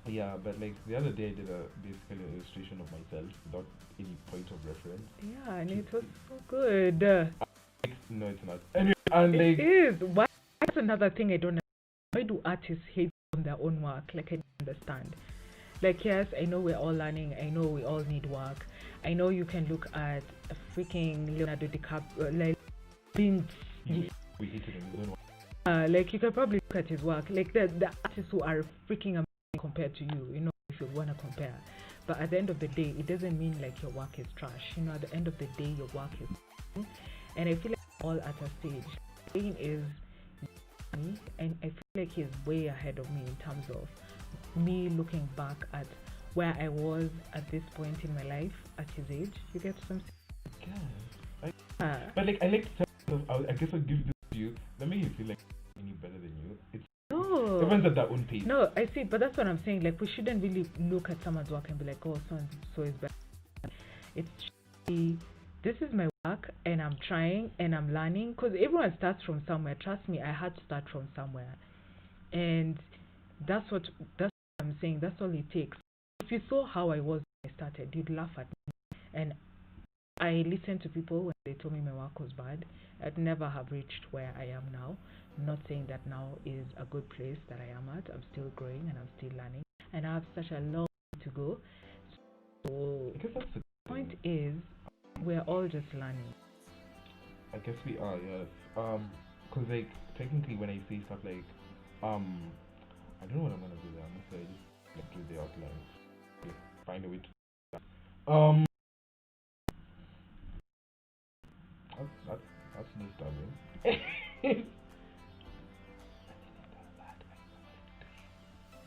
yeah, but like the other day I did a basically an illustration of myself without any point of reference. Yeah, and it was so good. No, it's not. Anyway, and it is. Why? That's another thing I don't understand. Why do artists hate on their own work? Like I don't understand. Like yes, I know we're all learning. I know we all need work. I know you can look at a freaking Leonardo DiCaprio, like being. We hated him. Like you can probably look at his work. Like the artists who are freaking amazing compared to you. You know, if you wanna compare. But at the end of the day, it doesn't mean like your work is trash. You know, at the end of the day, your work is. And I feel like all at a stage. Wayne is me, and I feel like he's way ahead of me in terms of me looking back at where I was at this point in my life at his age. You get something? Yeah. But like I like to tell myself, I guess I'll give this to you. That makes you feel like any better than you. No. Everyone's at their own pace. No, I see, but that's what I'm saying. Like we shouldn't really look at someone's work and be like, oh, so is better. It's this is my work and I'm trying and I'm learning because everyone starts from somewhere. Trust me, I had to start from somewhere, and that's I'm saying that's all it takes. If you saw how I was when I started, you'd laugh at me. And I listened to people when they told me my work was bad. I'd never have reached where I am now. I'm not saying that now is a good place that I am at. I'm still growing and I'm still learning. And I have such a long way to go. So I guess that's the point is, we're all just learning. I guess we are, yes. Cause like technically when I say stuff like, I don't know what I'm gonna do there. I'm gonna say just like, do the outlines, like, find a way to. That's disturbing.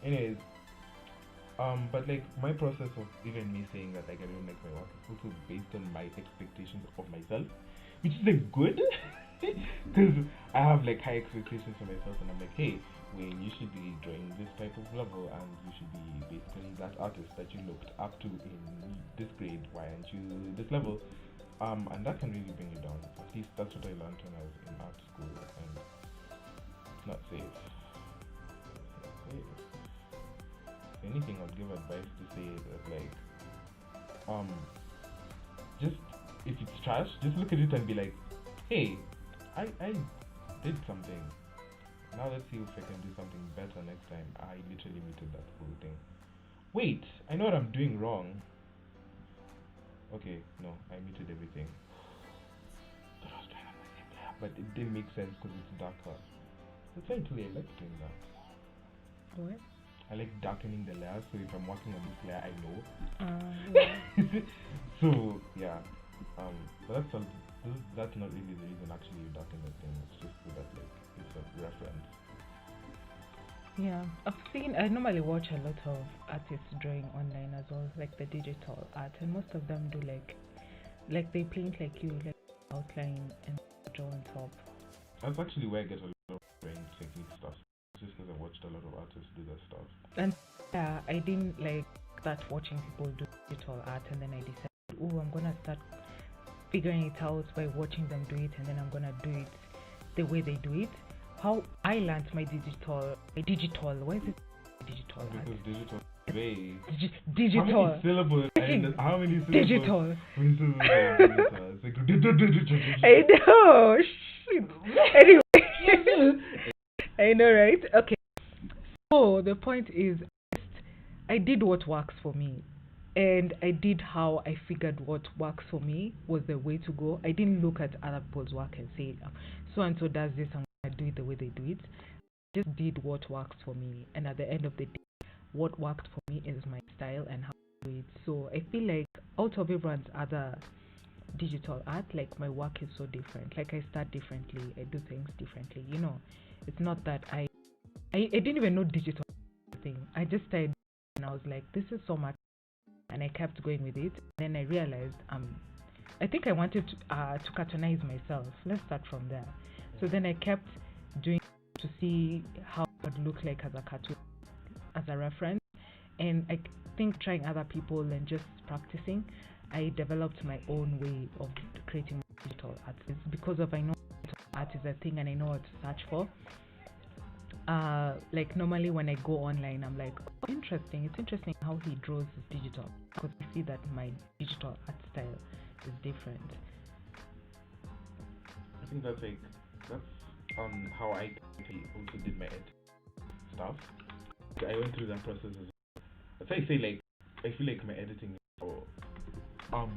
Anyways, but like my process of even me saying that like I don't like my work is also based on my expectations of myself, which is like good, because I have like high expectations for myself, and I'm like, hey, Wayne, you should be drawing this type of level, and you should be basically that artist that you looked up to in this grade. Why aren't you this level? And that can really bring you down. At least that's what I learned when I was in art school, and it's not safe. It's not safe. If anything, I'd give advice to say that like, just if it's trash, just look at it and be like, hey, I did something. Now let's see if I can do something better next time. I literally muted that whole thing. Wait, I know what I'm doing wrong. Okay, no, I muted everything. But it didn't make sense because it's darker. Essentially, I like doing that. What? I like darkening the layers, so if I'm working on this layer, I know. Yeah. So, yeah. But that's not really the reason actually you darken the thing. It's just so that like it's a reference. Yeah, I normally watch a lot of artists drawing online as well, like the digital art, and most of them do like they paint like you, like outline and draw on top. That's actually where I get a lot of drawing technique stuff. It's just because I watched a lot of artists do that stuff. And yeah, I didn't like that watching people do digital art, and then I decided, oh, I'm gonna start figuring it out by watching them do it, and then I'm gonna do it the way they do it. How I learned my digital, why is it digital art? Because digital today. Digital. How many syllables? How many syllables? Digital. How many syllables are digital? It's like I know. Shit. Anyway, I know, right? Okay. So the point is, I did what works for me, and I did how I figured what works for me was the way to go. I didn't look at other people's work and say, so and so does this, I'm gonna do it the way they do it. I just did what works for me, and at the end of the day, what worked for me is my style and how I do it. So I feel like out of everyone's other digital art, like my work is so different. Like I start differently, I do things differently. You know, it's not that I didn't even know digital thing. I just started and I was like, this is so much, and I kept going with it. Then I realized I think I wanted to cartoonize myself. Let's start from there. So then I kept doing to see how it would look like as a cartoon, as a reference. And I think trying other people and just practicing, I developed my own way of creating digital art. It's because of I know art is a thing and I know what to search for. Like normally when I go online, I'm like, oh, interesting. It's interesting how he draws his digital, because I see that my digital art style is different. I think that's how I also did my edit stuff. I went through that process as well. That's why I say like I feel like my editing is how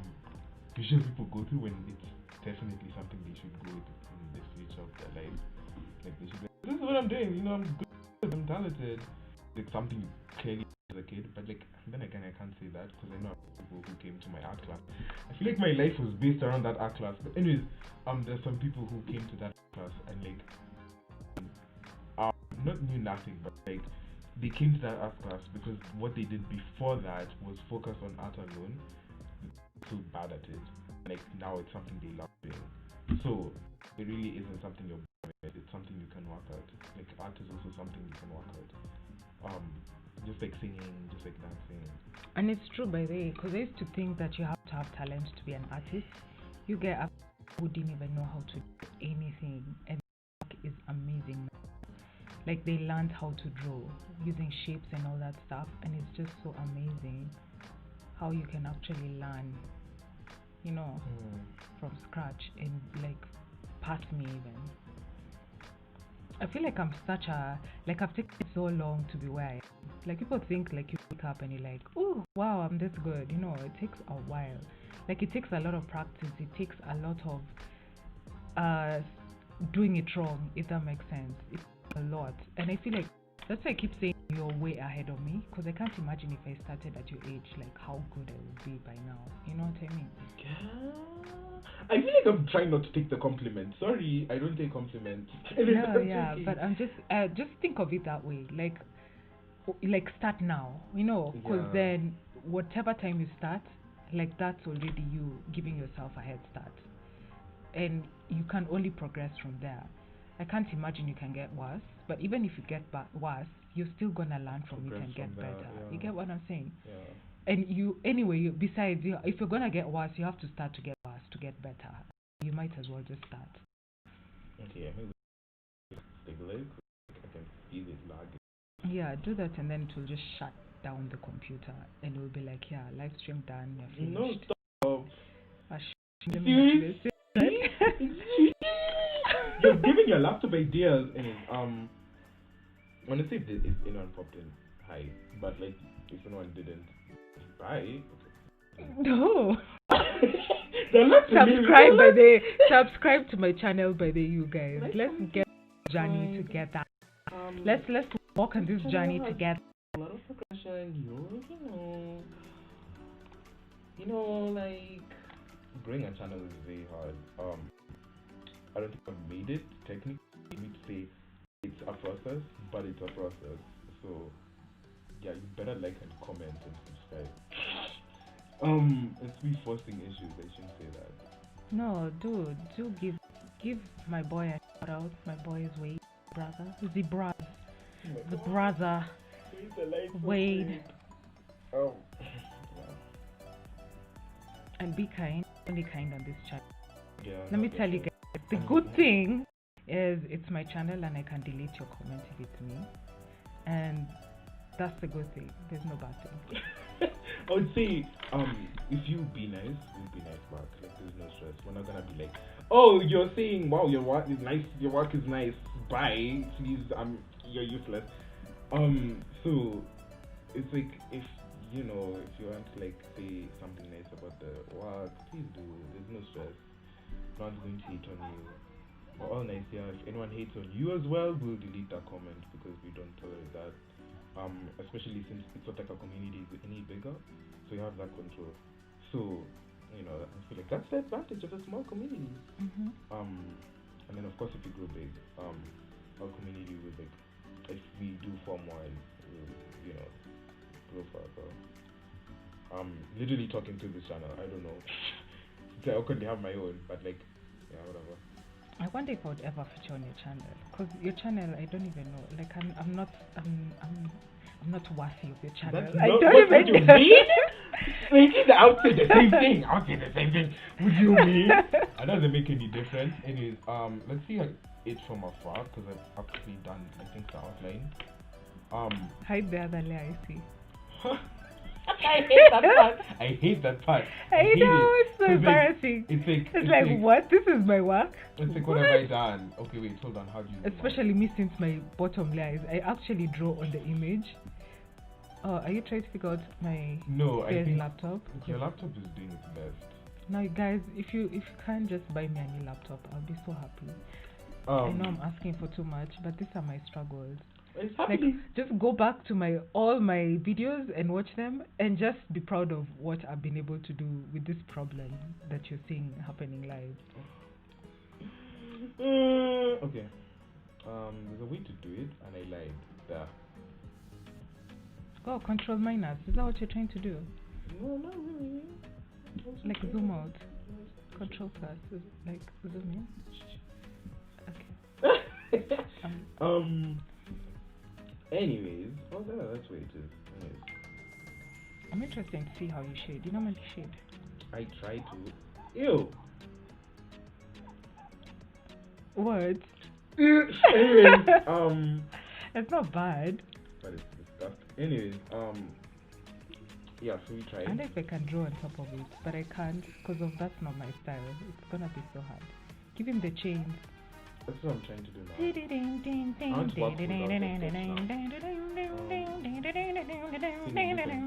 usually people go through when it's definitely something they should go with in the future of their life. Like they should be, this is what I'm doing, you know, I'm good, I'm talented. Like something clearly as a kid, but like then again I can't say that because I know people who came to my art class. I feel like my life was based around that art class. But anyways, there's some people who came to that class and like not knew nothing, but like they came to that art class because what they did before that was focus on art alone. So bad at it. Like now it's something they love doing. So it really isn't something you're born with, it's something you can work at. Like art is also something you can work at. Just like singing, just like dancing. And it's true, by the way, because I used to think that you have to have talent to be an artist. You get a who didn't even know how to do anything, and the work is amazing. Like they learned how to draw using shapes and all that stuff, and it's just so amazing how you can actually learn, from scratch and like pass me even. I feel like I'm such a I've taken so long to be where I am. Like people think like you wake up and you're like, oh wow, I'm this good. It takes a while. Like it takes a lot of practice. It takes a lot of doing it wrong, if that makes sense. It's a lot, and I feel like that's why I keep saying you're way ahead of me, because I can't imagine if I started at your age, like how good I would be by now. You know what I mean? I feel like I'm trying not to take the compliment. Sorry, I don't take compliments. No, yeah, but I'm just think of it that way. Like start now, because then whatever time you start, like that's already you giving yourself a head start, and you can only progress from there. I can't imagine you can get worse, but even if you get worse, you're still gonna learn from it and get better. You get what I'm saying? Yeah. And besides, if you're gonna get worse, you have to start to get worse to get better. You might as well just start. Okay, maybe take a look. I can feel it lagging. Yeah, do that, and then it will just shut down the computer, and it will be like, yeah, live stream done. You're finished. No, stop. Seriously? You're giving your laptop ideas, and honestly, if anyone popped in, hi. But like, if anyone didn't, bye. No. Subscribe to my channel by the you guys. Let's get this journey together. Let's walk on this journey together. A lot of progression, like growing a channel is very hard. I don't think I've made it technically. I need to say it's a process, but it's a process. So yeah, you better like and comment and subscribe. It's me forcing issues. I shouldn't say that. No, do give my boy a shout out. My boy is Wade, brother. The brother. Wade. Oh. And be kind. Only kind on this channel. Yeah. Let me tell you guys. The good thing is it's my channel and I can delete your comment if it's me. And that's the good thing. There's no bad thing. I would say, if you be nice, we'll be nice back. Like, there's no stress. We're not gonna be like, oh, you're saying, wow, your work is nice. Your work is nice. Bye. Please, you're useless. So it's like if you want to like say something nice about the work, please do. There's no stress. No one's going to hate on you. We're all nice here. If anyone hates on you as well, we'll delete that comment because we don't tolerate that. Especially since it's not like a community is any bigger, so you have that control. So, I feel like that's the advantage of a small community. Mm-hmm. And then of course if you grow big, our community will like, if we do form one, we'll, grow further. Literally talking to this channel, I don't know. I couldn't have my own, but like, yeah, whatever. I wonder if I would ever feature on your channel, because your channel, I don't even know. Like, I'm not worthy of your channel. That's what you mean? I'll say the same thing. What do you mean? That doesn't make any difference. Anyways, let's see it from afar, because I've actually done, I think, the outline. Hide the other layer, I see. I hate that part. I hate that part. I know, it's so embarrassing. It's like, what? This is my work? It's like, what have I done? Okay, wait, hold on. How do you... Especially me, since my bottom layer is, I actually draw on the image. Are you trying to figure out my laptop? Your laptop is doing its best. Now, guys, if you can't just buy me a new laptop, I'll be so happy. I know I'm asking for too much, but these are my struggles. Like, just go back to all my videos and watch them and just be proud of what I've been able to do with this problem that you're seeing happening live. Okay. There's a way to do it, and I lied. There. Oh, control minus. Is that what you're trying to do? No, not really. Like zoom out. Control plus. Like zoom in. Okay. Anyways, that's what it is. Anyways. I'm interested to see how you shade. You know how to shade? I try to. Ew. What? Anyways, It's not bad. But it's disgusting. Anyways, yeah, so we tried. I know if I can draw on top of it, but I can't because of that's not my style. It's gonna be so hard. Give him the chains. That's what I'm trying to do now. I want to work without the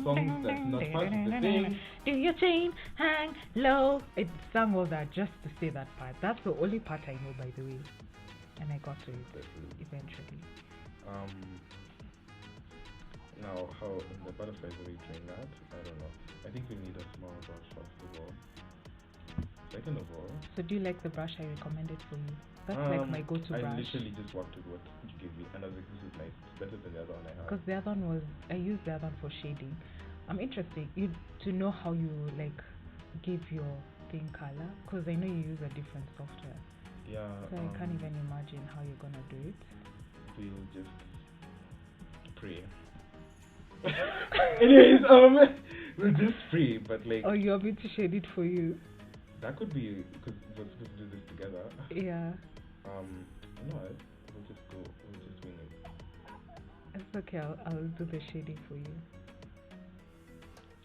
songs that's not part of the thing. Do your chain hang low? It sang all that just to say that part. That's the only part I know, by the way. And I got to it eventually. Now, how in the butterflies are we doing that? I don't know. I think we need a small brush first of all. Second of all. So do you like the brush I recommended for you? That's like my go-to brush. I literally just worked with what you gave me, and I was like, this is nice. It's better than the other one I had. Because the other one was, I used the other one for shading. I'm interested to know how you like give your thing color, because I know you use a different software. Yeah. So I can't even imagine how you're gonna do it. We'll just pray. Anyways, we'll just pray, but like. Oh, you want me to shade it for you? That could be because we're supposed to do this together. Yeah. No, we'll just wing it. It's okay. I'll do the shading for you.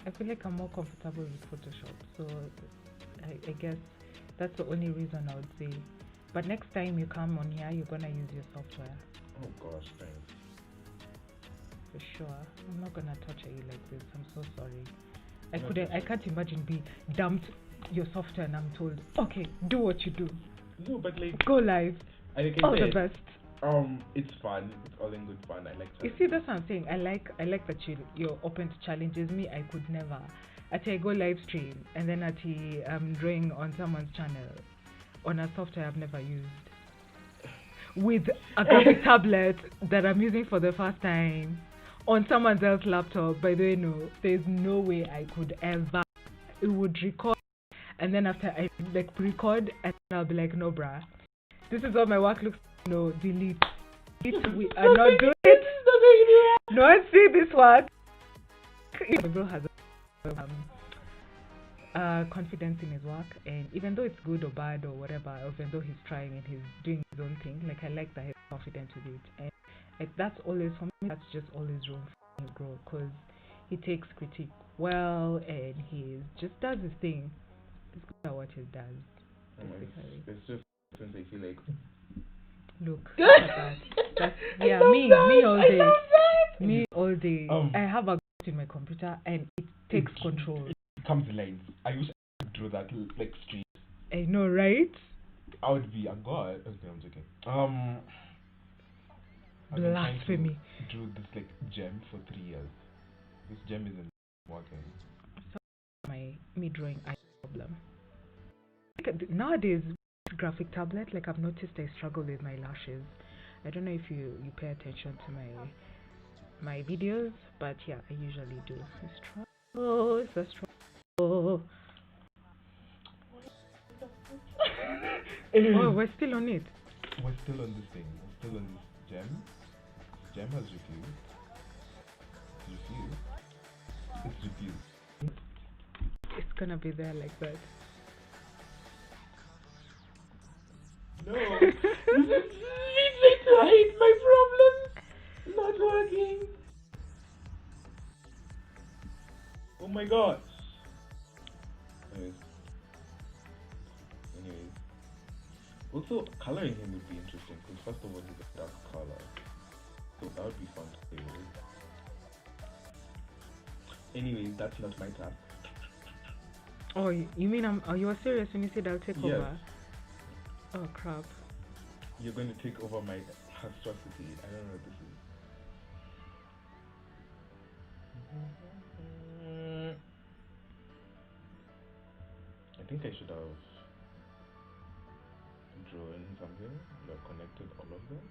I feel like I'm more comfortable with Photoshop, so I guess that's the only reason I would say. But next time you come on here, you're gonna use your software. Oh gosh, thanks. For sure. I'm not gonna torture you like this. I'm so sorry. I can't imagine being dumped your software and I'm told, okay, do what you do. No, but like go live. All the best. It's fun. It's all in good fun. I like. You see, that's what I'm saying. I like that you're open to challenges. Me, I could never. I go live stream and then I'm drawing on someone's channel on a software I've never used with a graphic tablet that I'm using for the first time on someone else's laptop. By the way, no, there's no way I could ever. It would record, and then after I like record, and I'll be like, no, bruh, this is what my work looks like. No, delete. We are not doing it. No one see this work. My bro has confidence in his work, and even though it's good or bad or whatever, even though he's trying and he's doing his own thing, like I like that he's confident with it, and that's always for me. That's just always room for him to grow, because he takes critique well and he just does his thing. It's good at what he does. It's just since I feel like. Look, that's yeah, me all day. Me all day. I have a in my computer and it takes control. It comes lines. I wish I could draw that like straight. I know, right? I would be a god. Okay, I'm joking. Blasphemy. I drew this like gem for 3 years. This gem isn't working. So me drawing eye problem. Nowadays, graphic tablet, like I've noticed I struggle with my lashes. I don't know if you pay attention to my videos, but yeah, I usually do. It's a struggle. Oh, we're still on it. We're still on this thing. We're still on this gem. This gem has refused. It's refused. It's gonna be there like that. No, this is easy to hide my problem. Not working. Oh my gosh. Anyways. Also, coloring him would be interesting because first of all, he's a dark color, so that would be fun to play with. Anyways, that's not my task. Oh, you mean are you serious when you said I'll take yes. over? Oh crap. You're going to take over my atrocity. I don't know what this is. I think I should have drawn something that connected all of them.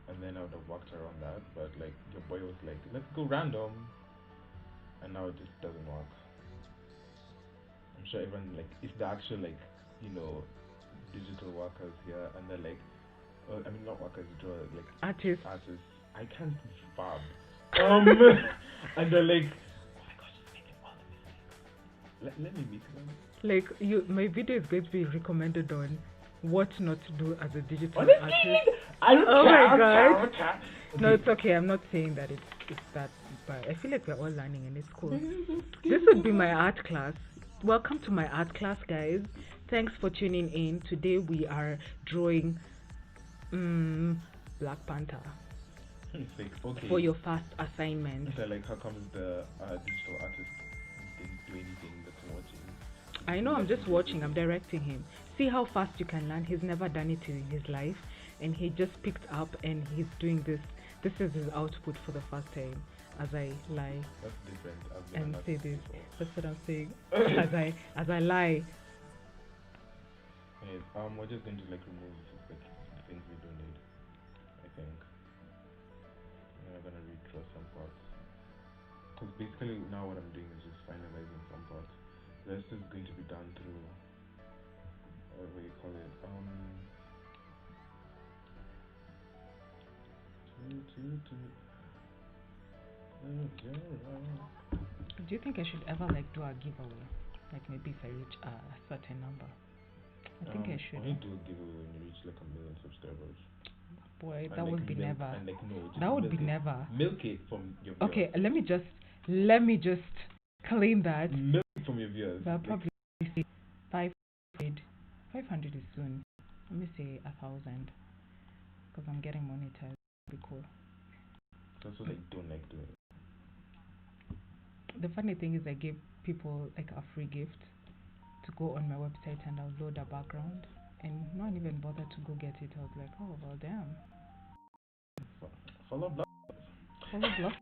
And then I would have worked around that. But like your boy was like, let's go random. And now it just doesn't work. I'm sure even like if the actual like, you know, digital workers here and they're like, I mean not workers, draw like artists. I can't fab. And they're like, oh my gosh, you're making all the mistakes. Let me meet them. Like my video is going to be recommended on what not to do as a digital Honestly, artist. I don't care. Oh my god. No, it's okay. I'm not saying that it's that bad. I feel like we're all learning and it's cool. This would be my art class. Welcome to my art class, guys. Thanks for tuning in. Today we are drawing Black Panther It's like, okay. for your first assignment. So like, how comes the digital artist didn't do anything that's watching? I know, I'm just watching. I'm directing him. See how fast you can learn. He's never done it in his life, and he just picked up and he's doing this. This is his output for the first time. As I lie That's different. I've been and an say artist this, before. that's what I'm saying. as I lie. Anyways, we're just going to like remove like the things we don't need. I think. And we're gonna redraw some parts. Because basically now what I'm doing is just finalizing some parts. The rest is going to be done through what do you call it? Do you think I should ever like do a giveaway? Like maybe if I reach a certain number. I think I should. Why do a giveaway when you reach like 1 million subscribers? Boy, And that like would be milk, never. and like no, just That would milk be it. never. Milk it from your viewers. Okay, let me just claim that. Milk it from your viewers. But I'll Like, probably say 500. 500 is soon. Let me say 1,000. Because I'm getting monetized. That'd be cool. that's what I don't like doing. The funny thing is I gave people like a free gift to go on my website and download a background, and no one even bothered to go get it. I was like, oh well, damn. Follow up. Follow block.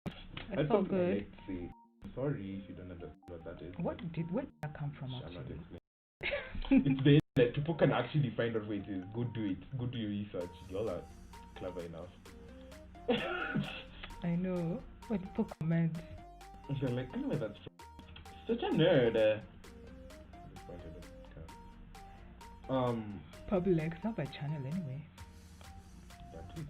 That's It's all something I good. like to say. Sorry if you don't understand what that is. Where did that come from I'm not actually? explaining. It's the internet. People can actually find out where it is. Go do it. Go do your research. Y'all are clever enough. I know. When people comment, You're like, I know where that's from. Such a nerd. probably like it's not my channel anyway. At least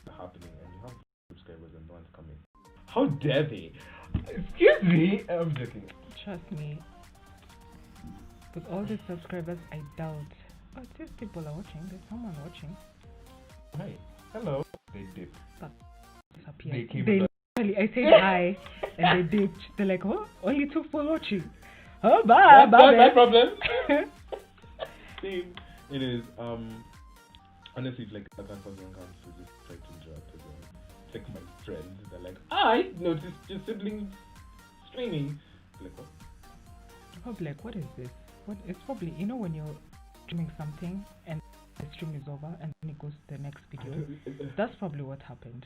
it's happening, and you have subscribers and no one's coming. How dare they? Excuse me. I'm joking. Trust me. With all these subscribers, I doubt. Oh, these people are watching. There's someone watching. Hi. Hello. They dipped. Disappeared. They came They with literally, I said hi, and they dipped. They're like, oh, only 2 people watching. Oh, bye, That's bye. not my babe. problem. Same. It is. Honestly, it's like other person comes to just try to interact with them. It's like my friends. They're like, I noticed your siblings streaming. Like, what? Probably like, what is this? What? It's probably, you know, when you're streaming something and the stream is over and then it goes to the next video. That's probably what happened.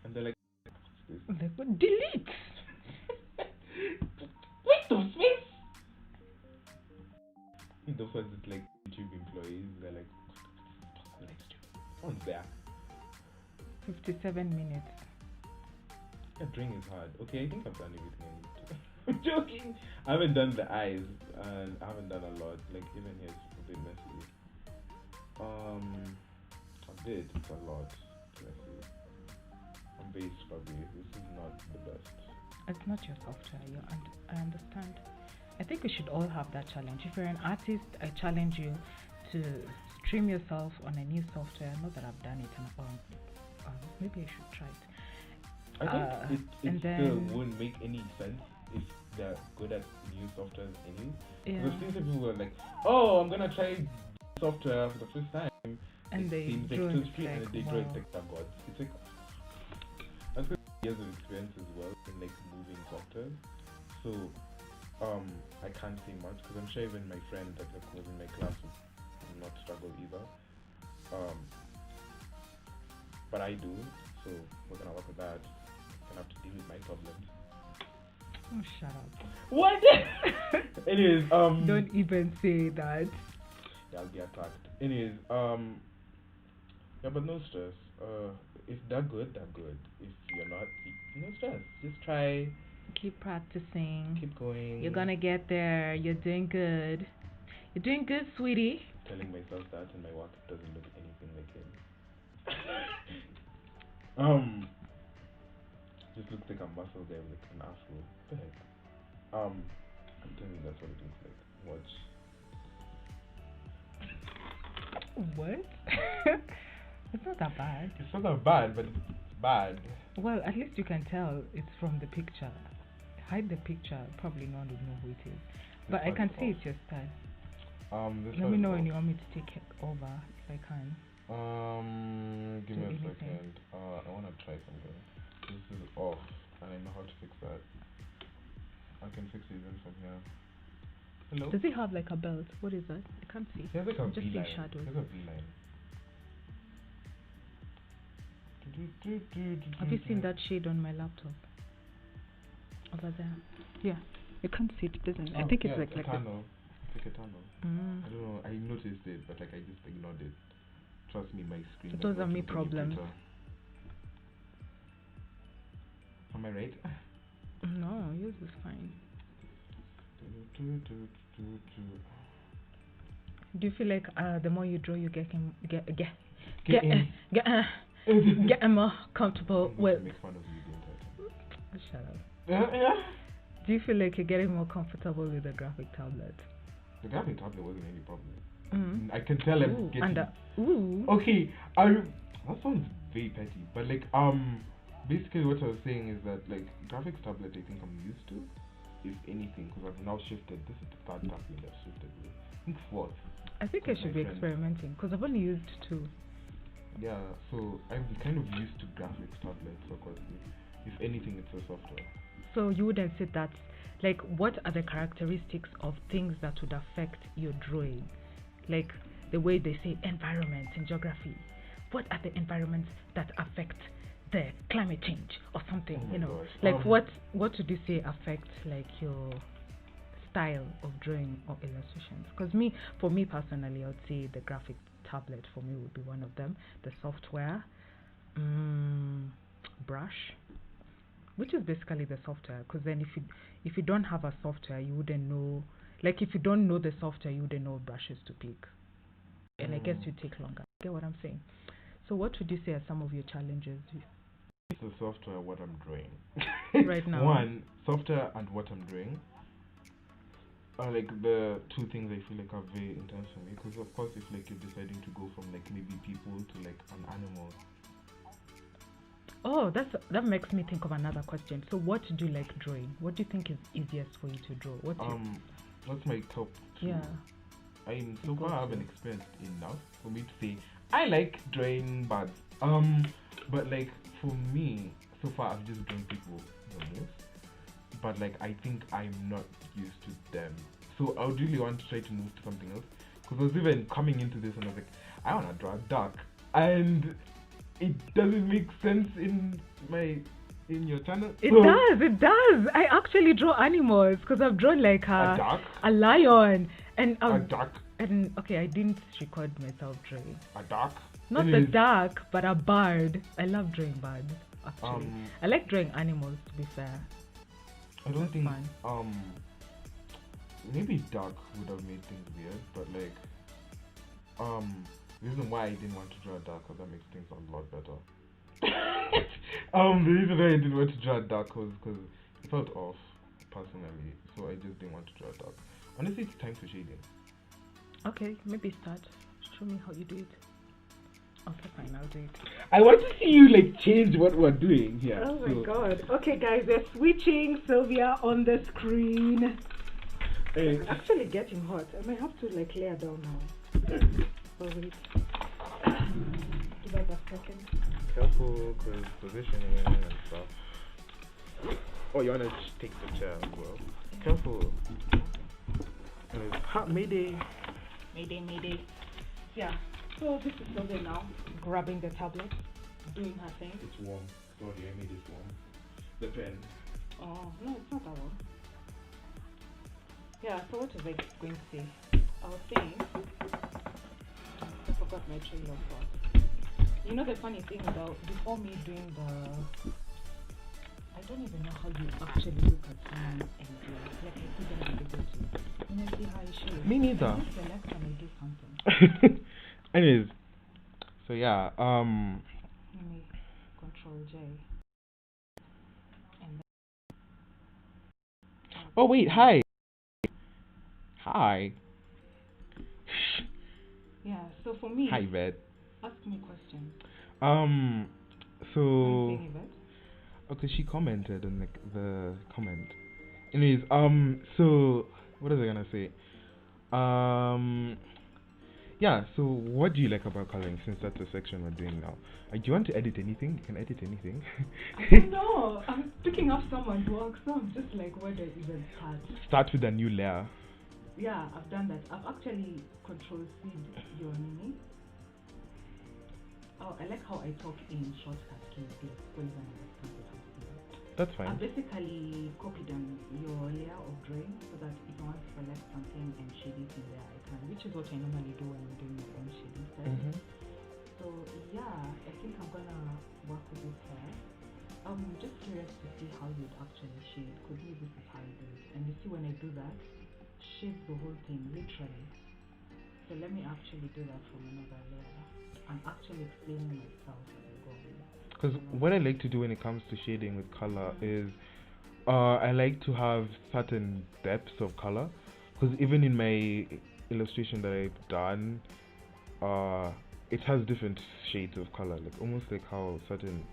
And they're like, what's this? Like, what? Delete. Wait, those face. Those ones is like YouTube employees. They're like, someone's there. 57 minutes. Yeah, drawing is hard. Okay, I think I've done everything I need to. I'm joking. I haven't done the eyes, and I haven't done a lot. Like even here, it's a bit messy. I did. It's a lot. It's messy. On base, probably. This is not the best. It's not your software. I understand. I think we should all have that challenge. If you're an artist, I challenge you to stream yourself on a new software. Not that I've done it, maybe I should try it. I think it and still then- wouldn't make any sense if they're good at new software anyway. Yeah. Because these people were like, oh, I'm gonna try software for the first time. And it they seems draw like too it street, and like, they draw it wow. like the gods. It's like I've got years of experience as well in like moving software, so I can't say much because I'm sure even my friend that like, was in my class would not struggle either. But I do, so we're gonna work with that. Gonna have to deal with my problems. Oh, shut up. What? Anyways, Don't even say that. yeah, I'll be attacked. Anyways, yeah, but no stress. If they're good, they're good. If you're not, no stress. Just try. Keep practicing. Keep going. You're gonna get there. You're doing good. You're doing good, sweetie. Telling myself that, and my work doesn't look anything like him. Just looks like a muscle guy with like an afro. What the heck? I'm telling you, that's what it looks like. Watch. What? It's not that bad. It's not that bad, but it's bad. Well, at least you can tell it's from the picture. Hide the picture, probably no one would know who it is. But I can see it's your style. Let me know when you want me to take it over, if I can. Give me a second. I want to try something. This is off, and I know how to fix that. I can fix it even from here. Hello? Does it have like a belt? What is that? I can't see. It has like a just V-line. see shadows. It has a V-line. Have you seen that shade on my laptop? Over there. Yeah. You can't see it, doesn't it? I think it's like a tunnel. It's like a tunnel. I don't know. I noticed it, but like I just ignored it. Trust me, my screen. Those are me problems. Am I right? No, yours is fine. Do you feel like the more you draw, you get more comfortable with? Make fun of you the entire time. Shut up. Yeah. Do you feel like you're getting more comfortable with the graphic tablet? The graphic tablet wasn't any problem. I can tell I'm getting. Okay, that sounds very petty, but like basically what I was saying is that like graphics tablet I think I'm used to, if anything, because I've now shifted. This is the third tablet I've shifted with. I think fourth. I think I should be experimenting because I've only used 2. Yeah, so I'm kind of used to graphics tablets, so if anything, it's a software. So you wouldn't say that, like, what are the characteristics of things that would affect your drawing? Like the way they say environments in geography. What are the environments that affect the climate change or something? Oh you know, gosh. like what would you say affects like your style of drawing or illustrations? Because for me personally, I would say the graphic tablet for me would be one of them. The software, brush, which is basically the software. Because then if you don't have a software, you wouldn't know. Like if you don't know the software, you wouldn't know what brushes to pick, and I guess you take longer. Get what I'm saying? So what would you say are some of your challenges? It's the software, what I'm drawing. Right now. One, software and what I'm drawing are like the 2 things I feel like are very intense for me. Because of course, if like you're deciding to go from like maybe people to like an animal. Oh, that makes me think of another question. So what do you like drawing? What do you think is easiest for you to draw? That's my top 2. Yeah. So far I haven't experienced enough for me to say I like drawing birds. But like for me, so far I've just drawn people the most. But like I think I'm not used to them. So I would really want to try to move to something else. Because I was even coming into this and I was like, I want to draw a duck. And it doesn't make sense in your channel. It does. I actually draw animals because I've drawn like a duck, a lion, and a duck. And okay, I didn't record myself drawing a duck. Not the duck, but a bird. I love drawing birds. Actually, I like drawing animals. To be fair, I don't think maybe duck would have made things weird, but like the reason why I didn't want to draw a duck because that makes things a lot better. The reason why I didn't want to draw a duck was because it felt off personally, so I just didn't want to draw a duck. Honestly, it's time for shading. Okay, maybe start. Show me how you do it. Okay, fine, I'll do it. I want to see you like change what we're doing here. Oh my god. Okay guys, they're switching Sylvia on the screen. It's actually getting hot. I might have to like layer down now. Oh wait. Give us a second. Careful, because positioning and stuff. Oh, you want to take the chair as well. Careful. Hot Mayday. Mayday. Yeah. So this is Sylvia now, grabbing the tablet, doing her thing. It's warm. Sorry, I made it warm. The pen. Oh, no, it's not that warm. Yeah, so what was I going to say? I was saying, I forgot my train of thought. You know the funny thing about, before me doing I don't even know how you actually look at someone and draw. Like I couldn't be able to. You know, see how I show. Me neither. This is the next time I do something. Anyways, so yeah, Let me Control J. And then oh wait, hi. Yeah. So for me, Hi, Vet. ask me a question. Um, What are you so saying, Yvette? okay, she commented on like the comment. Anyways, so what was I gonna say? Um, yeah. So what do you like about coloring? Since that's the section we're doing now. Do you want to edit anything? You can edit anything. I don't know. I'm picking up someone's work, so I'm just like, where do I even start? Start with a new layer. Yeah, I've done that. I've actually control C your name. Oh, I like how I talk in shortcut keys, like people even understand what I'm saying. That's fine. I basically copied your layer of drawing so that if I want to select something and shade it in there, I can, which is what I normally do when I'm doing my own shading style. Mm-hmm. So yeah, I think I'm gonna work with this hair. I'm just curious to see how you'd actually shade, because maybe this is how you do it. And you see when I do that, shade the whole thing, literally. So let me actually do that from another layer. I'm actually explaining myself as I go. Because what I like to do when it comes to shading with color is, I like to have certain depths of color. Because even in my illustration that I've done, it has different shades of color, like almost like how certain,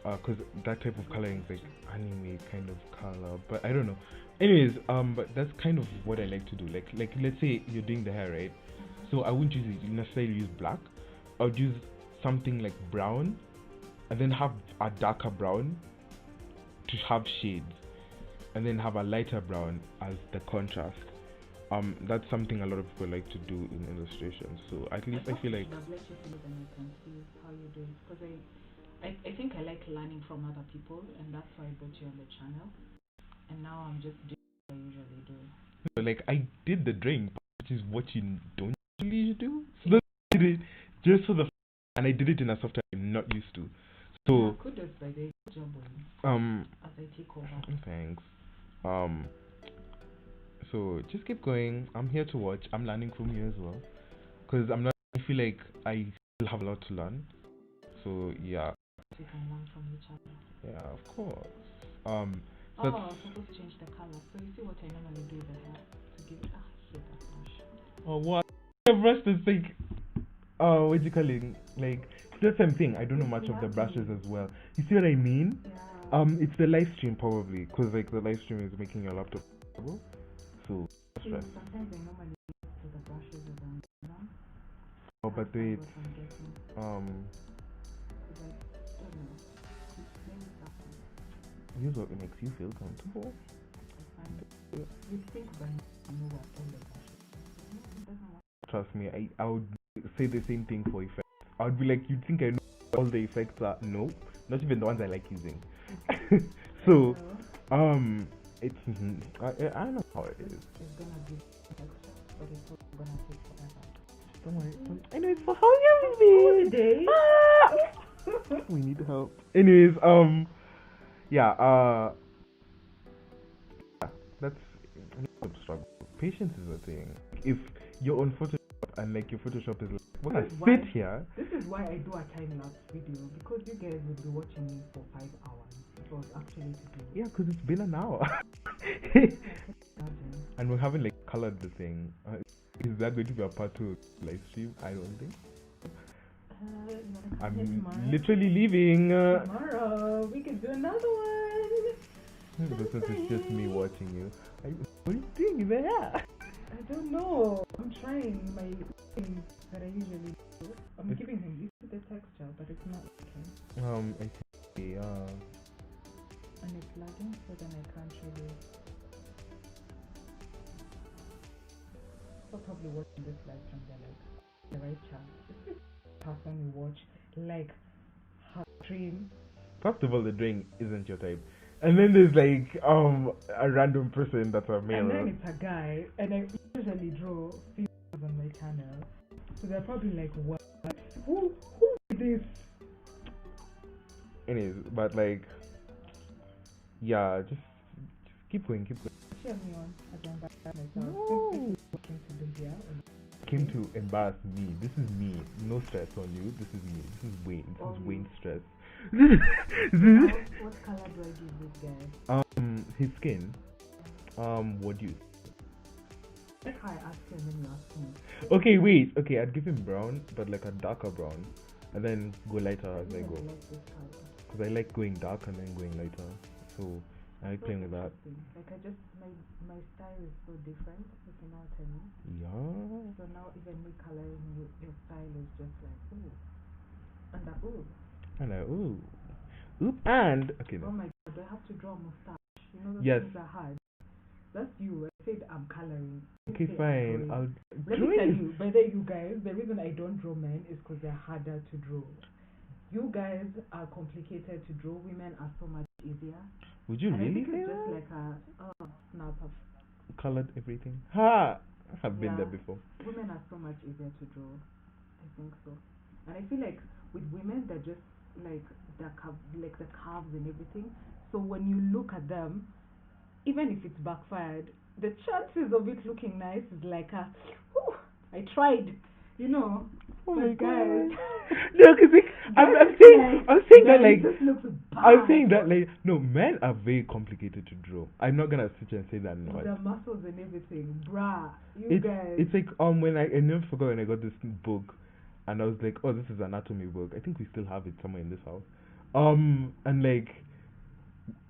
because that type of coloring is like anime kind of color, but I don't know. Anyways, but that's kind of what I like to do. Like let's say you're doing the hair, right? So I wouldn't necessarily use black. I would use something like brown, and then have a darker brown to have shades, and then have a lighter brown as the contrast. That's something a lot of people like to do in illustrations. So at least I feel like I've let you see then I can see how you do it, because I think I like learning from other people, and that's why I brought you on the channel. And now I'm just doing what I usually do. like I did the drawing, which is what you don't usually do. So I did it just for the and I did it in a software I'm not used to. So yeah, kudos by the job as I take over. thanks. So just keep going. I'm here to watch. I'm learning from you as well, because I'm not. I feel like I still have a lot to learn. So yeah. We can learn from each other. Yeah, of course. I'm supposed to change the color. So you see what I normally do with the hair to give it. I hate that brush. Oh what? The brush is like. What do you call it? Like it's the same thing. I don't know much of the brushes as well. You see what I mean? Yeah. It's the live stream probably, because like the live stream is making your laptop trouble. So that's right. Sometimes I normally use the brushes as I'm done. Oh, but wait. Use what makes you feel comfortable. You think by now you know what all the brushes. Trust me, I would say the same thing for effects. I would be like, you think I know all the effects are? No, not even the ones I like using. So, it's I don't know how it is. It's gonna be extra, but it's gonna take forever. Don't worry. Anyways, so how you been? Today? We need help. Anyways, yeah, that's a struggle. Patience is a thing. If you're on Photoshop and like your Photoshop is like, when I sit here. This is why I do a time lapse video, because you guys would be watching me for 5 hours. It was actually to do. Yeah, because it's been an hour. And we haven't like colored the thing. Is that going to be a part 2 live stream? I don't think. I'm literally leaving. Tomorrow we can do another one. This is just me watching you. What are you doing there? I don't know. I'm trying my things that I usually do. I'm giving him this is the texture, but it's not working. I see. And it's lagging, so then I can't really. So probably watching this live from the right channel. This is person we watch like her stream. First of all, the drawing isn't your type. And then there's like a random person that's a male. And then it's a guy, and I usually draw females on my channel, so they're probably like, what? Who is this? Anyways, but like, yeah, just keep going. Cheer me on as I embarrass myself. No. This is to do here. Came to embarrass me. This is me. No stress on you. This is me. This is Wayne. This is Wayne's stress. What color do I give this guy? His skin. What do you? That's how I asked you and then you asked me. Okay, wait. Okay, I'd give him brown, but like a darker brown, and then go lighter I as I think go. I like this color. Because I like going dark and then going lighter. So I like So playing with that. interesting. Like I just my style is so different, if you know what I mean. Yeah. So now even me coloring your style is just like ooh. And that ooh. And I ooh. Oop and okay Oh no. my god, do I have to draw a mustache? You know those Yes. things are hard. That's you. I said I'm coloring. You Okay, say I'm fine. drawing. I'll Let me tell you, by the you guys, the reason I don't draw men is because they're harder to draw. You guys are complicated to draw. Women are so much easier. Would you And I really think say it's just that? like a snap of Colored everything. Ha! I've been yeah. there before. Women are so much easier to draw. I think so. And I feel like with women they're just like like the curves and everything. So when you look at them, even if it's backfired, the chances of it looking nice is like a, whew, I tried, you know. Oh But my guys, god. No, because like, I'm saying that like, this looks bad. I'm saying that like, no, men are very complicated to draw. I'm not gonna sit here and say that With not. the muscles and everything, bruh. You It's guys. it's like when I never forgot when I got this book, and I was like, oh, this is an anatomy book. I think we still have it somewhere in this house. And like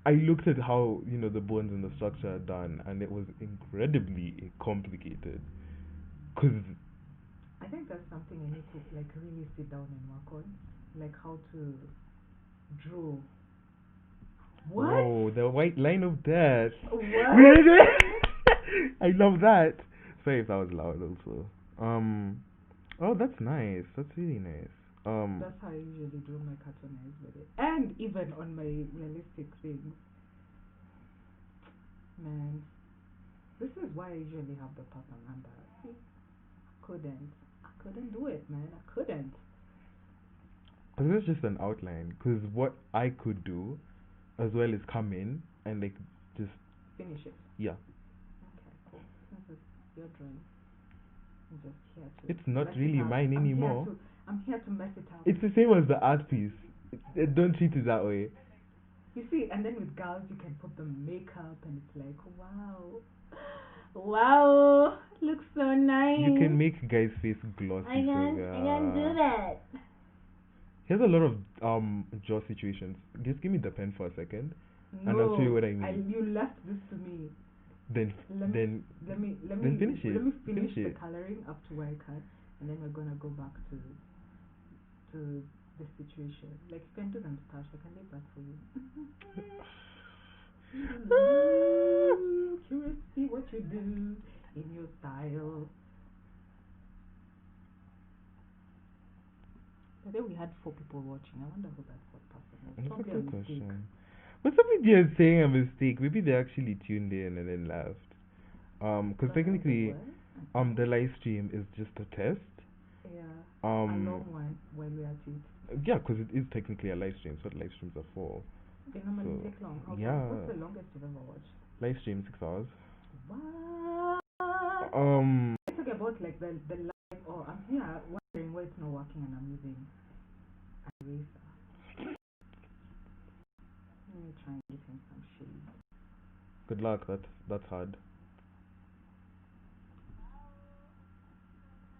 I looked at how the bones and the structure are done, and it was incredibly complicated. Cause I think that's something I need to like really sit down and work on, like how to draw. What? oh, the white line of death. What? I love that. Sorry if that was loud also. Oh, that's nice. That's really nice. That's how I usually draw my cartoon eyes with it, and even on my realistic things. Man, this is why I usually have the pattern under. See, I couldn't do it, man. I couldn't. Cause that's just an outline. Cause what I could do as well is come in and like just Finish it. yeah. Okay, cool. This is your drawing. I'm just here to It's not mess really it up. mine anymore. I'm here to mess it up. It's the same as the art piece. Don't treat it that way. You see, and then with girls, you can put the makeup, and it's like, wow, wow, looks so nice. You can make guys' face glossy. I can do that. Here's a lot of jaw situations. Just give me the pen for a second, No, and I'll show you what I mean. you left this to me. Then Let me finish it. Let me finish Finish the it. coloring up to where I can, and then we're gonna go back to the situation. Like you can do the moustache, I can leave that for you. Curious to see what you do in your style. I think we had 4 people watching. I wonder who that 4th person was. That's a Probably a good mistake. question. But some people are saying a mistake. Maybe they actually tuned in and then left. Because But I think technically, what? the live stream is just a test. Yeah. A long Um, one when we are at it. yeah, because it is technically a live stream. So what live streams are for. They normally So, take long. yeah. What's the longest you've ever watched? Live stream 6 hours. What? I talk about like the live. Oh, I'm here wondering why it's not working and I'm using an eraser. Let me try and give him some shade. Good luck. That's hard.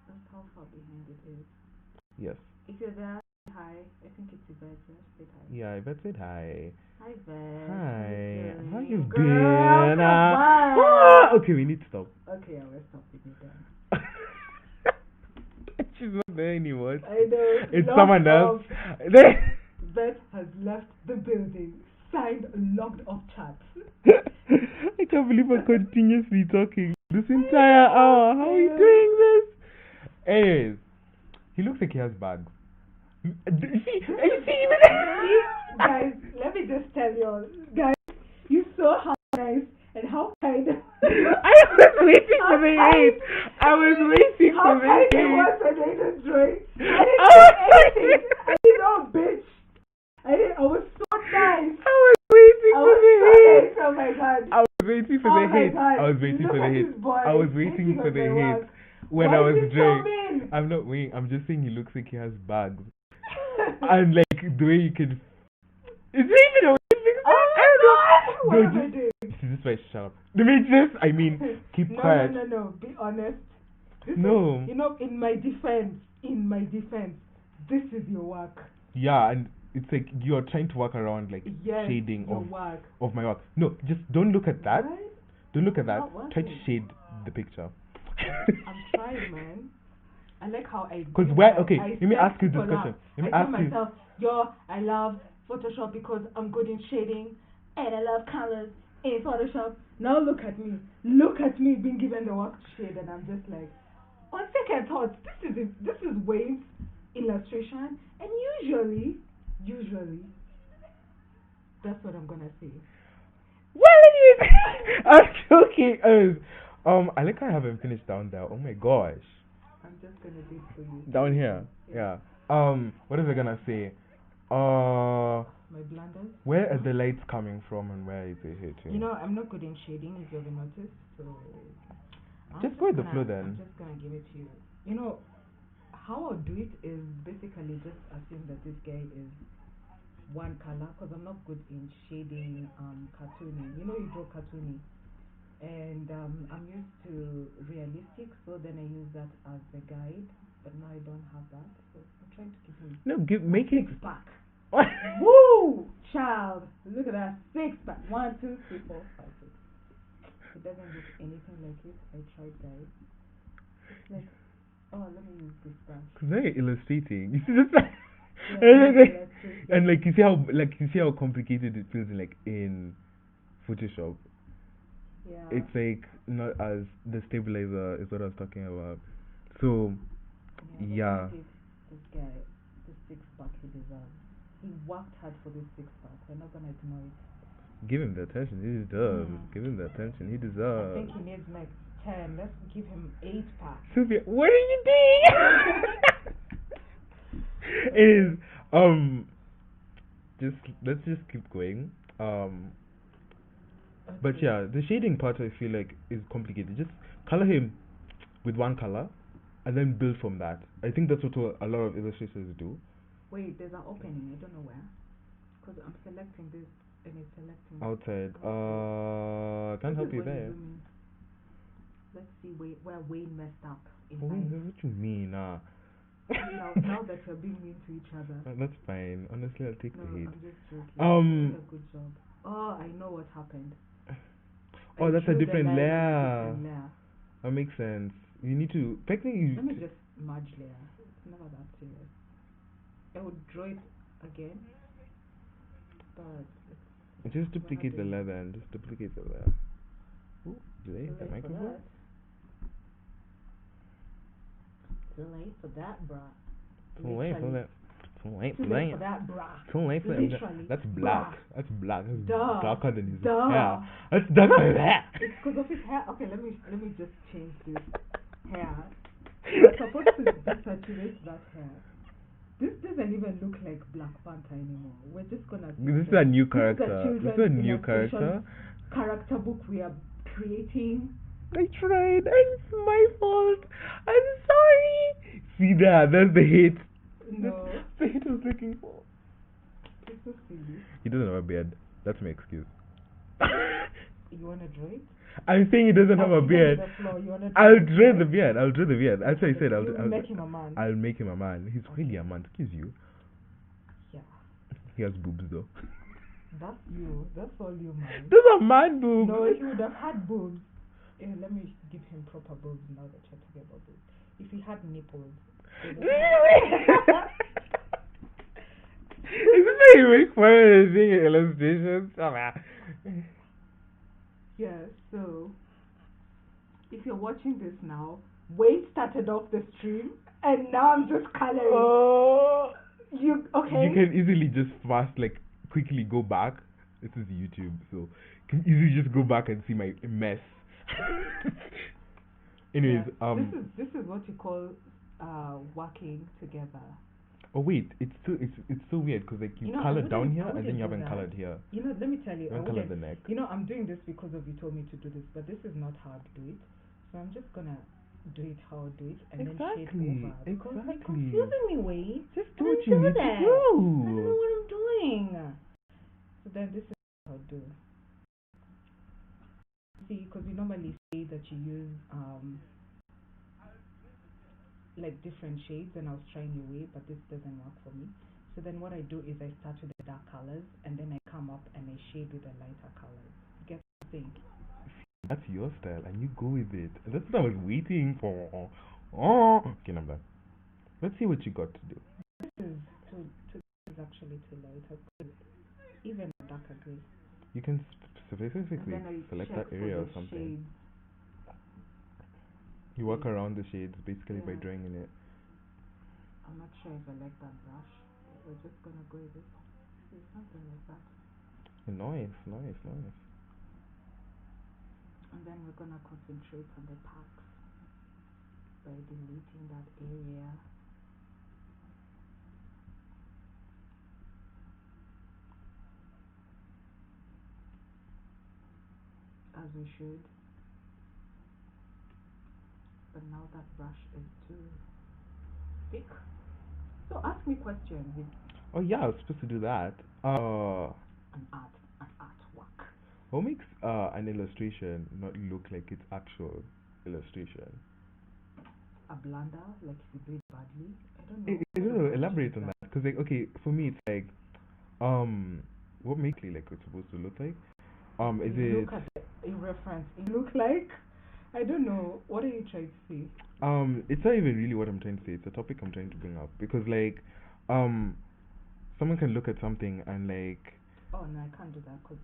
That's how far behind it is. Yes. If you're there, say hi. I think it's Yvette. Say hi. Yeah, I bet said hi. Hi, Yvette. Hi. How How you Girl, been? Okay, we need to stop. Okay, I will stop with you then. She's not there anymore. I know. It's someone else. Yvette has left the building. Signed, logged off chat. I can't believe I'm continuously talking this entire hour. How are we doing this? Anyways, he looks like he has bags. See, Guys, let me just tell you all. Guys, you saw how nice and how kind. I was waiting for the hate. I was waiting for the hate. How kind it was when Aiden's drawing. I didn't say anything. I didn't know, bitch. I was so nice. I was waiting for the hate. Oh my god. I was waiting for the hate. I was waiting for the hate. I was waiting for the hate when I was drawing. I'm not waiting. I'm just saying he looks like he has bags. And like the way you can. Is it even a way to fix it? Oh my god! What am I doing? This is why shut up. Let me just, I mean, keep quiet. No. Be honest. No. You know, in my defense, this is your work. Yeah, and it's like you're trying to work around like shading of my work. No, just don't look at that. Right? Don't look at that. Not Try to working. shade the picture. I'm trying, man. I like how I. Because where? Okay, let me ask you this question. Let me ask you. myself, I love Photoshop because I'm good in shading and I love colors in Photoshop. Now look at me. Look at me being given the work to shade, and I'm just like, on second thought, this is Wayne's illustration, and usually, that's what I'm gonna say. Well, anyways, I'm joking. I like how I haven't finished down there. Oh my gosh. I'm just gonna do it for you. Down here, yeah. What is I gonna say? My blunders. Where are the lights coming from, and where is it hitting? You know, I'm not good in shading, if you ever noticed. So just go with the flow then. I'm just gonna give it to you. You know, how I'll do it is basically just assume that this guy is one color, because I'm not good in shading cartooning. You know, you draw cartooning, and I'm used to realistic, so then I use that as a guide. But now I don't have that, so I'm trying to keep him. Make it back. Woo, child! Look at that 6-pack. 1, 2, 3, 4, 5, 6. It doesn't look anything like it. I tried, guys. It's like, let me use this brush. Cause they're illustrating. You see this? Yeah, and like you see how complicated it feels in Photoshop. Yeah. It's like not as the stabilizer is what I was talking about. So yeah. This guy, this 6-pack he deserves. He worked hard for this 6-pack. We're not gonna ignore it. Give him the attention he deserves. Give him the attention he deserves. I think he needs like 10. Let's give him 8-pack. Sylvia, what are you doing? Let's just keep going. But yeah, the shading part I feel like is complicated. Just color him with one color, and then build from that. I think that's what a lot of illustrators do. Wait, there's an opening. I don't know where. Because I'm selecting this and it's selecting. Outside. Can't help you there. Let's see where Wayne messed up. What you mean? Now that you're being mean to each other. That's fine. Honestly, I'll take the hate. I'm just joking. A good job. I know what happened. That's a different layer. That makes sense. You need to technically. Let me just merge layer. It's never that serious. I would draw it again, but just duplicate the layer and just duplicate the layer. Ooh, delay the microphone. Too late for that, bruh. Too late for that. Too late for that, bruh. Too late for that. That's black. That's black. That's darker than his hair. That's darker than that. It's because of his hair. Okay, let me just change this hair. We're supposed to desaturate that hair. This doesn't even look like Black Panther anymore. We're just gonna. This is a new character. This is a new character. Character book we are creating. I tried. It's my fault. I'm sorry. See that? That's the hate. No. The hate I was looking for. It's so silly. He doesn't have a beard. That's my excuse. You wanna draw it? I'm saying he doesn't have a beard. I'll draw the beard. That's what I said. I'll make him a man. I'll make him a man. He's really a man. Excuse you. Yeah. He has boobs though. That's you. That's all you, man. Those are man boobs. No, he would have had boobs. Let me give him proper boobs now that you're talking about boobs. If he had nipples. Is this how you make fun of seeing illustrations? Oh, man. Yeah, so if you're watching this now, Wade started off the stream and now I'm just coloring. You okay? You can easily just quickly go back. This is YouTube, so you can easily just go back and see my mess. Anyways, this is what you call working together. Oh wait, it's so weird because you colored down here and then you haven't colored here. Let me tell you. You haven't colored the neck. I'm doing this because of you told me to do this, but this is not how to do it. So I'm just gonna do it how I do it and then shade over. Because you're confusing me, Wade. Just do what you need to do. I don't know what I'm doing. So then this is how I do. to use like different shades, and I was trying a way, but this doesn't work for me. So then what I do is I start with the dark colors, and then I come up and I shade with the lighter colors. Get what I'm saying? That's your style, and you go with it. That's what I was waiting for. Oh, okay, I'm done. Let's see what you got to do. This is this is actually too light. I put even a darker gray. You can specifically And then I select check that area for or the something. shades. You work around the shades basically by Yeah. drawing in it. I'm not sure if I like that brush. We're just gonna go with it. See, something like that. Nice, nice, nice. And then we're gonna concentrate on the packs by deleting that area. As we should. But now that brush is too thick. So ask me questions. Oh yeah, I was supposed to do that. An artwork. What makes an illustration not look like it's actual illustration? A blunder, like if you do it badly. I don't I, know. I don't know. Elaborate on that, because like, okay, for me it's like, what makes it like it's supposed to look like? Is You it look at the reference. It look like, I don't know. What are you trying to say? it's not even really what I'm trying to say. It's a topic I'm trying to bring up because like, someone can look at something and like, Oh no, I can't do that because